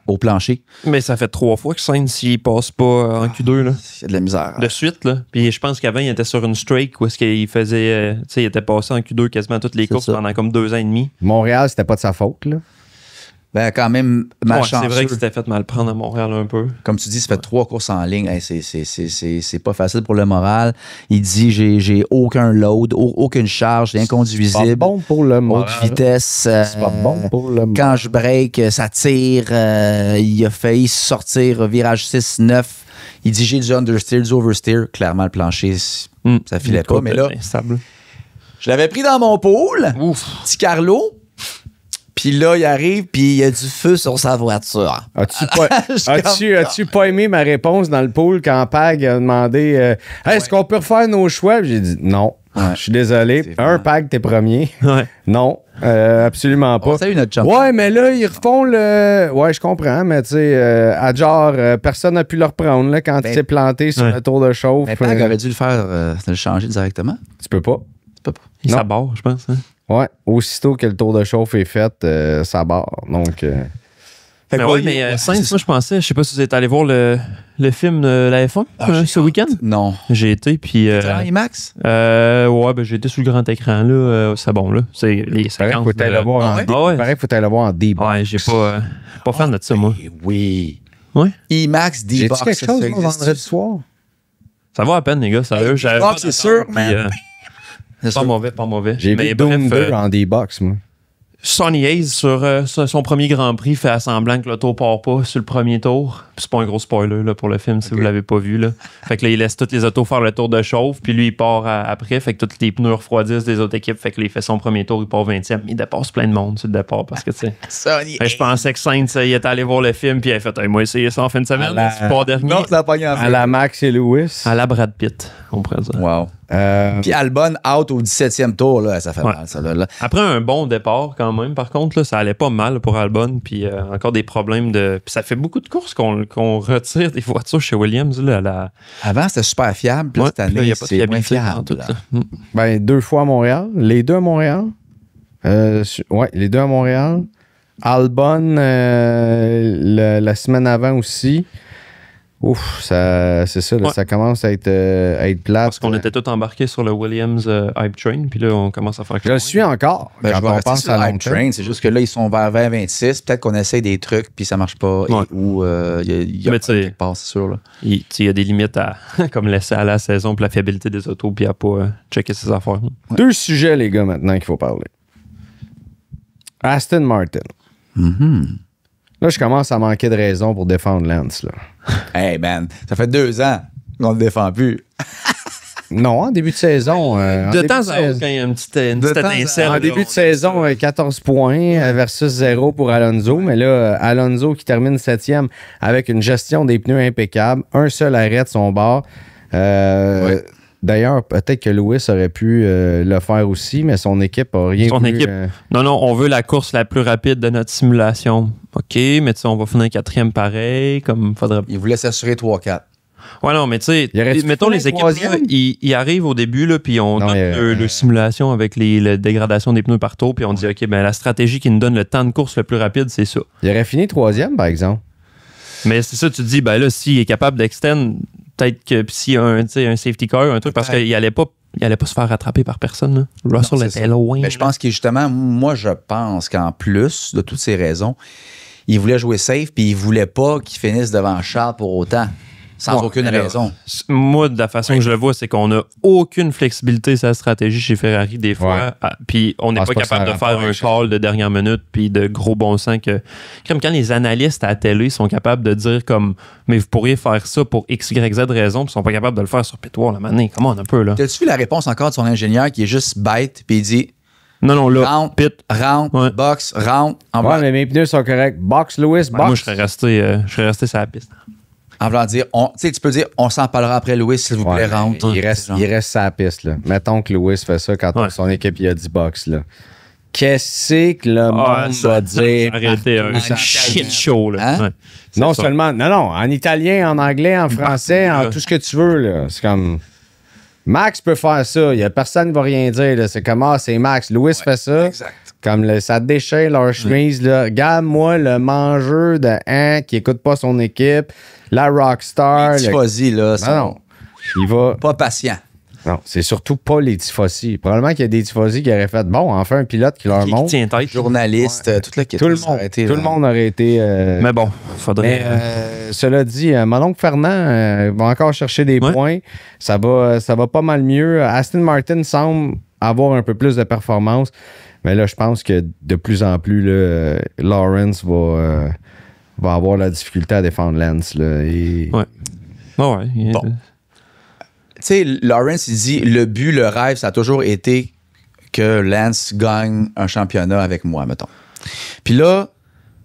au plancher. Mais ça fait 3 fois que Sainz, s'il passe pas en Q2, là. Il y a de la misère. De suite, là. Puis je pense qu'avant, il était sur une streak où est-ce qu'il faisait. Tu sais, il était passé en Q2 quasiment toutes les courses ça. pendant comme 2 ans et demi. Montréal, c'était pas de sa faute. Là. Ben, quand même, malchanceux. C'est vrai que c'était fait mal prendre à Montréal un peu. Comme tu dis, ça fait 3 courses en ligne. Hey, c'est pas facile pour le moral. Il dit j'ai aucun load, aucune charge, C'est inconduisible. pas bon pour le moral. Haute vitesse. C'est pas bon pour le moral. Quand je break, ça tire. Il a failli sortir virage 6-9. Il dit j'ai du understeer, du oversteer. Clairement, le plancher, ça filait pas. Mais là, Instable. je l'avais pris dans mon pool. Ouf. Petit Carlo. Puis là, il arrive, puis il y a du feu sur sa voiture. As-tu pas aimé ma réponse dans le pool quand Pag a demandé est-ce qu'on peut refaire nos choix? J'ai dit non. Ouais. Je suis désolé. Pag, t'es premier. Ouais. Non, absolument pas. Salut notre champion. Ouais, mais là, ils refont le. Ouais, je comprends, mais tu sais, à genre, personne n'a pu le reprendre là, quand il s'est planté sur le tour de chauffe. Mais Pag aurait dû le faire, le changer directement. Tu peux pas. Il Non. s'abarre, je pense. Hein? Ouais, aussitôt que le tour de chauffe est fait, ça barre. Donc. Sainz, moi, je pensais, je sais pas si vous êtes allé voir le film de la F1 ce week-end. Non. J'ai été, puis. T'es IMAX? Ouais, ben j'ai été sur le grand écran, là. C'est bon, là. C'est les Pareil, séquences. faut t'aller le voir en Ah ouais? Pareil, faut t'aller le voir en D-Box. Ouais, j'ai pas fan de ça, moi. Oui. Ouais. IMAX, J'ai D-Box. dit quelque chose moi, vendredi soir. Ça va à peine, les gars, sérieux. J'avais D-Box, pas c'est d'attente, sûr, puis, man. C'est pas sûr. mauvais, pas mauvais. J'ai vu Doom 2 en D-Box, moi. Sonny Hayes, sur son premier Grand Prix, fait semblant que l'auto part pas sur le premier tour. Puis c'est pas un gros spoiler là, pour le film, si vous l'avez pas vu. Là. Fait que là, il laisse toutes les autos faire le tour de chauffe, puis lui, il part après. Fait que tous les pneus refroidissent des autres équipes. Fait que là, il fait son premier tour, il part 20e. Il dépasse plein de monde sur le départ, parce que, tu sais... Sonny. Je pensais que Sainz, il était allé voir le film, puis il a fait « Moi, essayer ça en fin de semaine. Tu pars dernier. » Non, ça n'a pas gagné en À fait. la Max et Lewis. À la Brad Pitt, on pourrait dire. Wow. Puis Albon out au 17e tour, là, ça fait mal, ça. Là. Après un bon départ, quand même, par contre, là, ça allait pas mal pour Albon, puis encore des problèmes de... Puis ça fait beaucoup de courses qu'on retire des voitures chez Williams, là, Avant, c'était super fiable, puis Ouais, cette puis là, année, y a pas de c'est moins fiabilité en fiable. tout, là. là. Ben, 2 fois à Montréal. Les 2 à Montréal. Ouais, les 2 à Montréal. Albon, la semaine avant aussi. Ouf, c'est ça, là, Ouais. ça commence à être plate. Parce qu'on était tous embarqués sur le Williams Hype Train, puis là, on commence à faire... Je le suis encore. Ben, quand je vais on rester pense sur à le long hype terme. train, c'est juste que là, ils sont vers 2026. Peut-être qu'on essaie des trucs, puis ça marche pas. Ouais. Ou il y a Mais tu sais, quelque part, c'est sûr. Là. Il y a des limites à comme laisser à la saison pour la fiabilité des autos, puis à pas checker ses affaires. 2 sujets, les gars, maintenant qu'il faut parler. Aston Martin. Là, je commence à manquer de raison pour défendre Lance. Là. Hey, man, ça fait 2 ans qu'on ne le défend plus. Non, en début de saison. De temps en temps, quand il y a une petite étincelle. En là, début on- de saison, 14 points versus 0 pour Alonso. Mais là, Alonso qui termine 7e avec une gestion des pneus impeccable. Un seul arrêt de son bord. D'ailleurs, peut-être que Lewis aurait pu le faire aussi, mais son équipe n'a rien Son voulu, équipe. Non, on veut la course la plus rapide de notre simulation. OK, mais tu sais, on va finir 4e pareil, comme faudrait... Il voulait s'assurer 3-4. Ouais, non, mais tu sais, Il aurait-tu mettons fini les équipes, troisième? là, ils arrivent au début, là, puis on Non, donne le simulation avec la dégradation des pneus par tour, puis on dit, OK, ben la stratégie qui nous donne le temps de course le plus rapide, c'est ça. Il aurait fini 3e, par exemple. Mais c'est ça, tu te dis, ben là, s'il est capable d'extend, peut-être que s'il y a un safety car, un truc, parce qu'il allait pas se faire rattraper par personne. Là. Russell Non, était loin. Mais je pense que justement, moi, je pense qu'en plus de toutes ces raisons, il voulait jouer safe puis il voulait pas qu'il finisse devant Charles pour autant, sans aucune raison. Moi, de la façon que je le vois, c'est qu'on n'a aucune flexibilité sur la stratégie chez Ferrari des fois. Puis on n'est pas capable de faire un call de dernière minute puis de gros bon sens que... Comme quand les analystes à la télé sont capables de dire comme « Mais vous pourriez faire ça pour X, Y, Z raison » puis ils sont pas capables de le faire sur Pétoire, la manée. Comment on un peu, là? T'as-tu vu la réponse encore de son ingénieur qui est juste bête puis il dit Non, là, rentre, pit. rentre, box, rentre. Ouais, mais mes pneus sont corrects. Box, Lewis, box. Moi, je serais resté sur la piste. En voulant dire, tu peux dire, on s'en parlera après Lewis, s'il vous plaît, rentre. Il reste sur la piste. Là. Mettons que Lewis fait ça quand son équipe il a 10 box. Là. Qu'est-ce que le monde va dire? Arrêtez un shit show. Là. Hein? Ouais, non ça. seulement, non, en italien, en anglais, en français, en tout ce que tu veux. Là. C'est comme... Max peut faire ça. Il y a personne qui va rien dire. Là. C'est comme, c'est Max. Lewis fait ça. Exact. Comme ça déchire leur chemise. Là. Regarde-moi le mangeur de qui écoute pas son équipe. La rockstar. Tifosi, là. Non. Il va... Pas patient. Non, c'est surtout pas les tifosi. Probablement qu'il y a des tifosi qui auraient fait enfin un pilote qui leur montre. Qui tient tête. Journaliste, toute la Tout le monde aurait été. Mais bon, faudrait. Cela dit, mon oncle Fernand va encore chercher des points. Ça va pas mal mieux. Aston Martin semble avoir un peu plus de performance. Mais là, je pense que de plus en plus, là, Lawrence va avoir la difficulté à défendre Lance. Là, et... Ouais. Bon. Tu sais, Lawrence, il dit, le but, le rêve, ça a toujours été que Lance gagne un championnat avec moi, mettons. Puis là,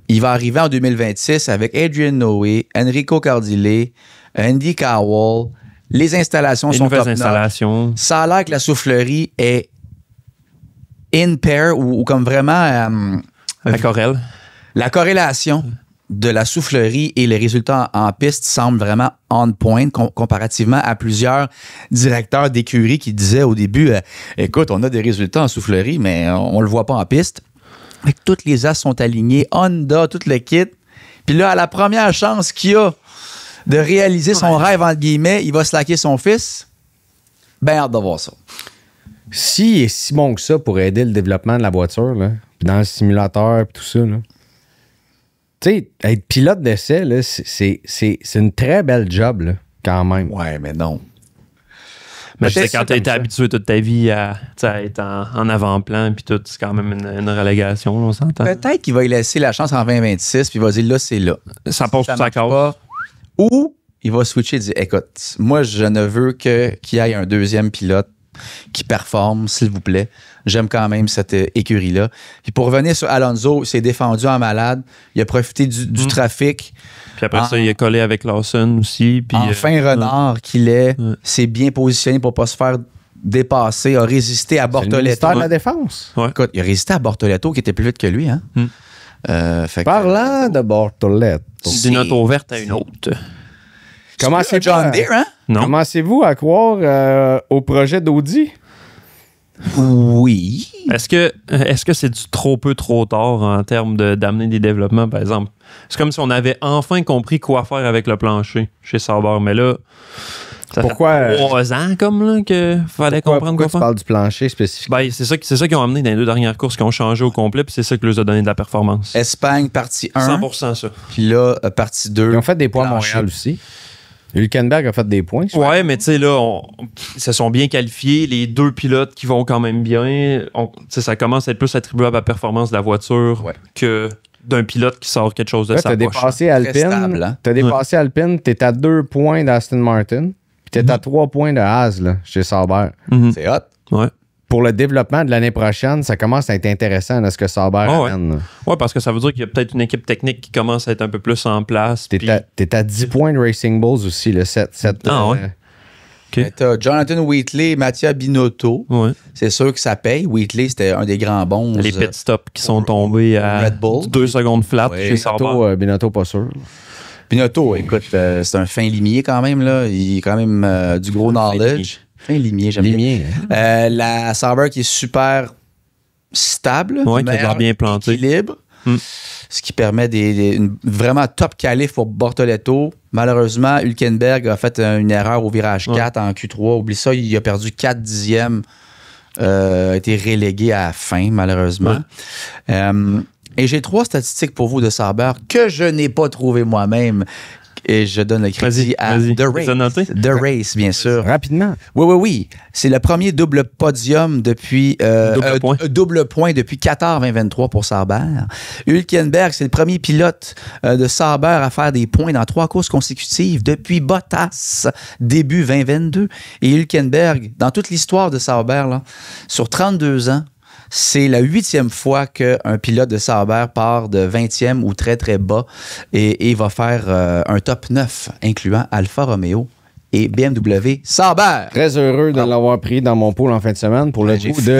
il va arriver en 2026 avec Adrian Newey, Enrico Cardile, Andy Cowell. Les installations sont nouvelles top installations. Ça a l'air que la soufflerie est in pair ou comme vraiment... La Corelle. La corrélation de la soufflerie et les résultats en piste semblent vraiment on point comparativement à plusieurs directeurs d'écurie qui disaient au début écoute, on a des résultats en soufflerie, mais on le voit pas en piste. Fait que toutes les as sont alignés, Honda, tout le kit. Puis là, à la première chance qu'il a de réaliser son rêve, entre guillemets, il va slacker son fils. Ben hâte de voir ça. S'il est si bon que ça pour aider le développement de la voiture, là, puis dans le simulateur, puis tout ça, là. Tu sais, être pilote d'essai, là, c'est une très belle job, là, quand même. Ouais, mais non. Mais tu sais, quand tu as été habitué toute ta vie à être en avant-plan, puis tout, c'est quand même une relégation, on s'entend. Peut-être qu'il va y laisser la chance en 2026, puis il va dire là, c'est là. Ça passe tout sa case. Ou il va switcher et dire écoute, moi, je ne veux qu'il y ait un deuxième pilote qui performe, s'il vous plaît. J'aime quand même cette écurie-là. Puis pour revenir sur Alonso, il s'est défendu en malade. Il a profité du trafic. Puis après ça, il est collé avec Lawson aussi. Puis, fin renard qu'il est, s'est bien positionné pour ne pas se faire dépasser, a résisté à Bortoletto. C'est le ministère de la Défense. Ouais. Écoute, il a résisté à Bortoletto qui était plus vite que lui. Hein? Parlant de Bortoletto. D'une auto verte à une autre. C'est John Deere, hein? Non. Commencez-vous à croire au projet d'Audi? Oui. Est-ce que c'est du trop peu, trop tard en termes d'amener des développements, par exemple? C'est comme si on avait enfin compris quoi faire avec le plancher chez Sauber, mais là, ça fait 3 ans comme là qu'il fallait comprendre quoi tu faire. parles du plancher spécifiquement? Ben, c'est ça qu'ils ont amené dans les 2 dernières courses qui ont changé au complet, puis c'est ça qui leur a donné de la performance. Espagne, partie 1. 100% ça. Puis là, partie 2. Ils ont fait des points à plancher. Montréal aussi. Hülkenberg a fait des points. Ouais, mais tu sais, là, ils se sont bien qualifiés. Les 2 pilotes qui vont quand même bien. Ça commence à être plus attribuable à la performance de la voiture que d'un pilote qui sort quelque chose de là, sa poche. Dépassé Alpine. Stable, hein? T'as dépassé Alpine. T'es à 2 points d'Aston Martin. Puis t'es à 3 points de Haas là, chez Sauber. C'est hot. Ouais. Pour le développement de l'année prochaine, ça commence à être intéressant là, ce que Sauber amène. Là. Ouais, parce que ça veut dire qu'il y a peut-être une équipe technique qui commence à être un peu plus en place. T'es à 10 points de Racing Bulls aussi, le 7. Ouais. Okay. T'as Jonathan Wheatley, Mattia Binotto. Ouais. C'est sûr que ça paye. Wheatley, c'était un des grands bons. Les pit stops qui sont tombés à Red Bull. 2 secondes flat chez Sauber. Binotto, pas sûr. Binotto, écoute, c'est un fin limier quand même. Là. Il a quand même du gros knowledge. Fin limier, j'aime bien. La Sauber qui est super stable. Oui, qui a l'air bien planté. Équilibre. Ce qui permet une vraiment top qualif pour Bortoletto. Malheureusement, Hülkenberg a fait une erreur au virage 4 en Q3. Oublie ça, il a perdu 4 dixièmes. A été relégué à la fin, malheureusement. Et j'ai 3 statistiques pour vous de Sauber que je n'ai pas trouvées moi-même. Et je donne le crédit à The Race. The Race, bien sûr. Rapidement. Oui. C'est le premier double podium depuis... double point depuis Qatar 2023 pour Sauber. Hülkenberg, c'est le premier pilote de Sauber à faire des points dans 3 courses consécutives depuis Bottas, début 2022. Et Hülkenberg, dans toute l'histoire de Sauber, là, sur 32 ans, c'est la 8e fois qu'un pilote de Sauber part de 20e ou très, très bas et va faire un top 9, incluant Alfa Romeo et BMW Sauber. Très heureux de l'avoir pris dans mon pool en fin de semaine pour le coût de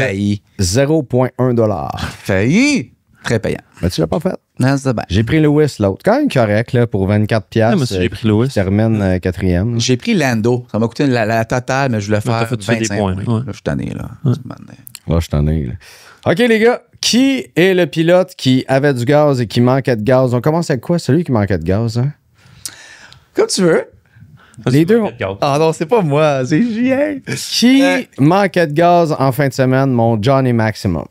0,1 $. Failli. Très payant. Mais tu l'as pas fait. Non, c'est bien. J'ai pris Lewis, l'autre. Quand même correct, là, pour 24 $. Moi aussi, j'ai pris Lewis. Qui termine 4e. J'ai pris Lando. Ça m'a coûté la totale, mais je voulais faire 25 des points. Oui. Ouais. Là, je suis tanné, là. Là, je t'en ai, là. OK, les gars. Qui est le pilote qui avait du gaz et qui manquait de gaz? On commence avec quoi? Celui qui manquait de gaz, hein? Comme tu veux. Les deux. Ah non, c'est pas moi, c'est Julien. Qui manquait de gaz en fin de semaine? Mon Johnny Maximum.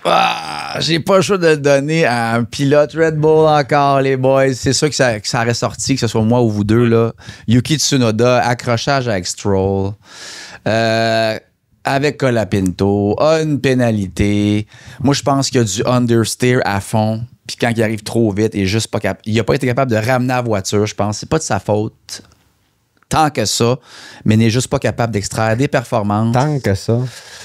Ah, j'ai pas le choix de le donner à un pilote Red Bull encore, les boys. C'est sûr que ça aurait sorti, que ce soit moi ou vous deux, là. Yuki Tsunoda, accrochage avec Stroll. Avec Colapinto, a une pénalité. Moi, je pense qu'il y a du understeer à fond. Puis quand il arrive trop vite, il n'a pas été capable de ramener la voiture, je pense. C'est pas de sa faute. Tant que ça, mais n'est juste pas capable d'extraire des performances. Tant que ça.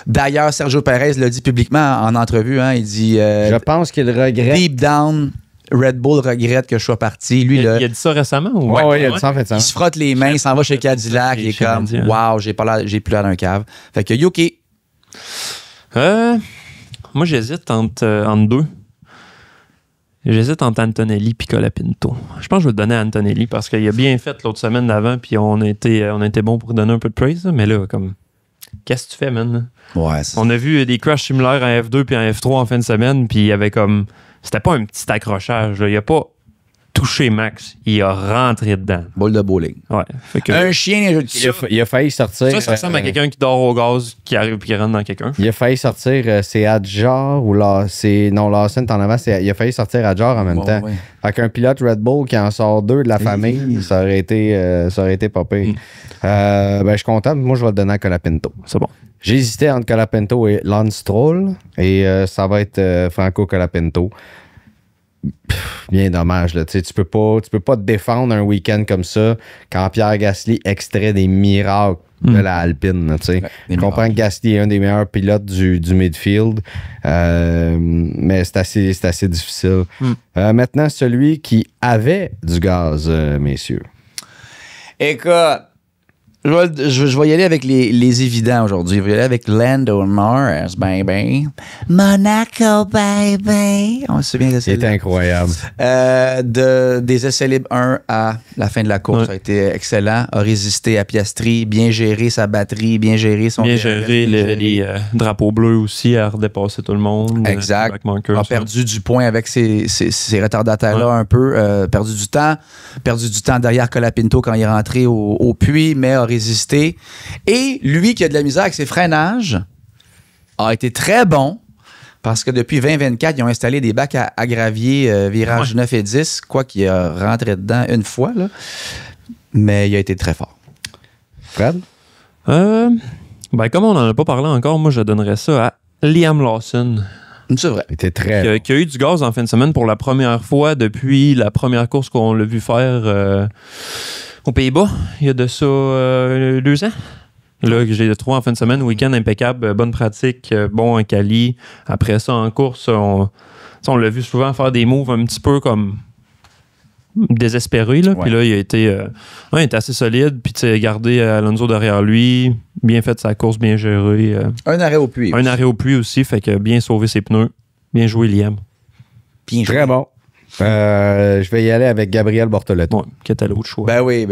D'ailleurs, Sergio Perez l'a dit publiquement en entrevue. Hein, il dit... je pense qu'il regrette. Deep down, Red Bull regrette que je sois parti. Lui, il a dit ça récemment? Ou... Ouais, il a dit ça en fait. Il se frotte les mains, il s'en va chez Cadillac. Il est comme, wow, j'ai plus l'air d'un cave. Fait que Yuki. Moi, j'hésite entre deux. J'hésite entre Antonelli et Colapinto. Je pense que je vais le donner à Antonelli parce qu'il a bien fait l'autre semaine d'avant, puis on a été bon pour donner un peu de praise. Mais là, comme, qu'est-ce que tu fais, man? Ouais, on a vu des crashs similaires en F2 puis en F3 en fin de semaine, puis il y avait comme... C'était pas un petit accrochage. Là. Il a pas touché Max. Il a rentré dedans. Boule de bowling. Ouais. Fait que, un chien. Il a failli sortir. Ça ressemble à quelqu'un qui dort au gaz, qui arrive et qui rentre dans quelqu'un. Il a failli sortir, c'est Adjar ou là, Lawson en avant, il a failli sortir Adjar en même temps. Ouais. Fait qu'un pilote Red Bull qui en sort 2 de la famille, ça aurait été pas pire. Je suis content, moi je vais le donner à Colapinto. C'est bon. J'ai hésité entre Colapinto et Lance Stroll et ça va être Franco Colapinto. Bien dommage, là. Tu peux pas te défendre un week-end comme ça quand Pierre Gasly extrait des miracles de la Alpine. Je comprends que Gasly est un des meilleurs pilotes du midfield, mais c'est assez difficile. Maintenant, celui qui avait du gaz, messieurs. Écoute, je vais y aller avec les évidents aujourd'hui. Je vais y aller avec Lando Norris, baby. Monaco, baby. On se souvient de ça. C'est incroyable. Des essais libres 1 à la fin de la course, ça a été excellent. A résisté à Piastri, bien géré sa batterie, bien géré son... Bien géré les drapeaux bleus aussi, à redépasser tout le monde. Exact. A perdu du point avec ces retardataires-là un peu. Perdu du temps derrière Colapinto quand il est rentré au puits, mais a résisté. Et lui qui a de la misère avec ses freinages a été très bon parce que depuis 2024, ils ont installé des bacs à gravier virage 9 et 10, quoi qu'il a rentré dedans une fois, là. Mais il a été très fort. Fred? Comme on n'en a pas parlé encore, moi je donnerais ça à Liam Lawson. C'est vrai. Il était très qui a eu du gaz en fin de semaine pour la première fois depuis la première course qu'on l'a vu faire aux Pays-Bas, il y a de ça 2 ans. Là, j'ai trouvé en fin de semaine, week-end impeccable, bonne pratique, bon en quali. Après ça, en course, on l'a vu souvent faire des moves un petit peu comme désespérés. Là. Puis là, il était assez solide. Puis tu sais, gardé Alonso derrière lui, bien fait sa course, bien géré. Un arrêt au puits. Un arrêt au puits aussi, fait que bien sauvé ses pneus. Bien joué, Liam. Bien joué. Très bon. Je vais y aller avec Gabriel Bortoleto. Ouais, qui était l'autre choix. Ben oui.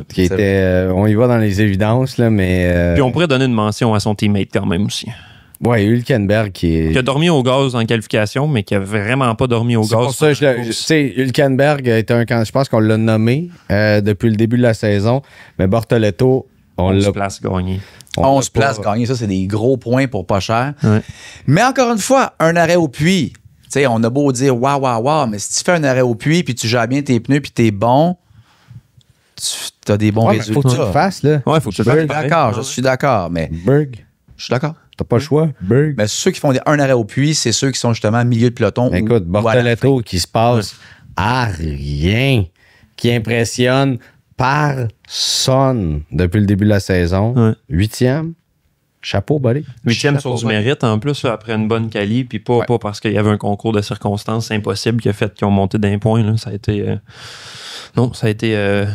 Qui était, on y va dans les évidences, là, mais... Puis on pourrait donner une mention à son teammate quand même aussi. Ouais, Hülkenberg qui a dormi au gaz en qualification, mais qui a vraiment pas dormi au C'est gaz. pour ça, tu sais, Hülkenberg est je pense qu'on l'a nommé depuis le début de la saison, mais Bortoletto, on 11 l'a places gagnées. 11 places gagnées, ça, c'est des gros points pour pas cher. Ouais. Mais encore une fois, un arrêt au puits. Tu sais, on a beau dire waouh, mais si tu fais un arrêt au puits puis tu gères bien tes pneus puis t'es bon, tu as des bons Ouais, mais résultats. faut que tu le fasses, là. Ouais, faut que tu Je le suis fasses. d'accord, je suis d'accord, mais Berg, je suis d'accord. t'as pas le choix. Berg. Mais ceux qui font un arrêt au puits, c'est ceux qui sont justement au milieu de peloton. Mais écoute, ou à la Bortoletto qui se passe à rien, qui impressionne personne depuis le début de la saison. Ouais. 8e. Chapeau, buddy. 8e sur du mérite, en plus, là, après une bonne quali, puis pas parce qu'il y avait un concours de circonstances impossible qui a fait qu'ils ont monté d'un point. Là. Ça a été... ça a été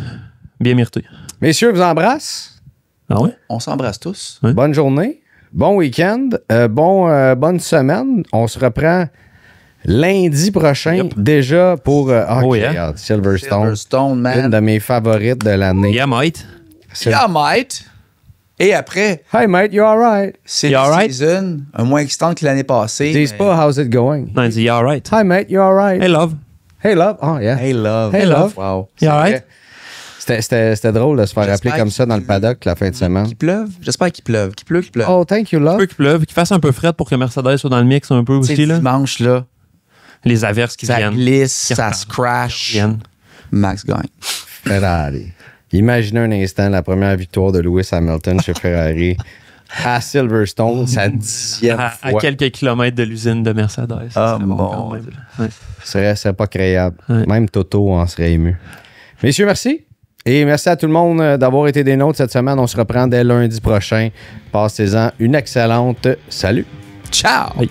bien mérité. Messieurs, je vous embrasse. Ah ouais? On s'embrasse tous. Ouais. Bonne journée. Bon week-end. Bonne semaine. On se reprend lundi prochain, Yep. déjà pour yeah. Silverstone. Silverstone, Une man. de mes favorites de l'année. Yeah, mate. Yeah, mate. Et après, Hey, mate, you alright? c'est You la alright? season, un moins excitant que l'année passée. Dis mais- pas, how's it going? Non, il dit, yeah, right. Hi, mate, you alright? Hey, love. Hey, love. Oh, yeah. Hey, love. Hey, love. Wow. You alright? C'était drôle de se faire J'espère appeler comme ça dans le paddock la fin de semaine. Qu'il pleuve? J'espère qu'il pleuve. Qu'il pleut, qu'il pleuve. Oh, thank you, Un love. peu qu'il pleuve, qu'il fasse un peu fret pour que Mercedes soit dans le mix un peu Tu sais, aussi. Là. dimanche, là, Les averses qui ça viennent. glisse, Qui ça repartent. se crash. Viennent. Max gagne. Ferrari. Imaginez un instant la première victoire de Lewis Hamilton chez Ferrari à Silverstone, sa 10e À fois. quelques kilomètres de l'usine de Mercedes. Ah, C'est bon mon quand même. Dieu. Ouais. Ce serait pas créable. Ouais. Même Toto en serait ému. Messieurs, merci. Et merci à tout le monde d'avoir été des nôtres cette semaine. On se reprend dès lundi prochain. Passez-en une excellente. Salut. Ciao! Bye.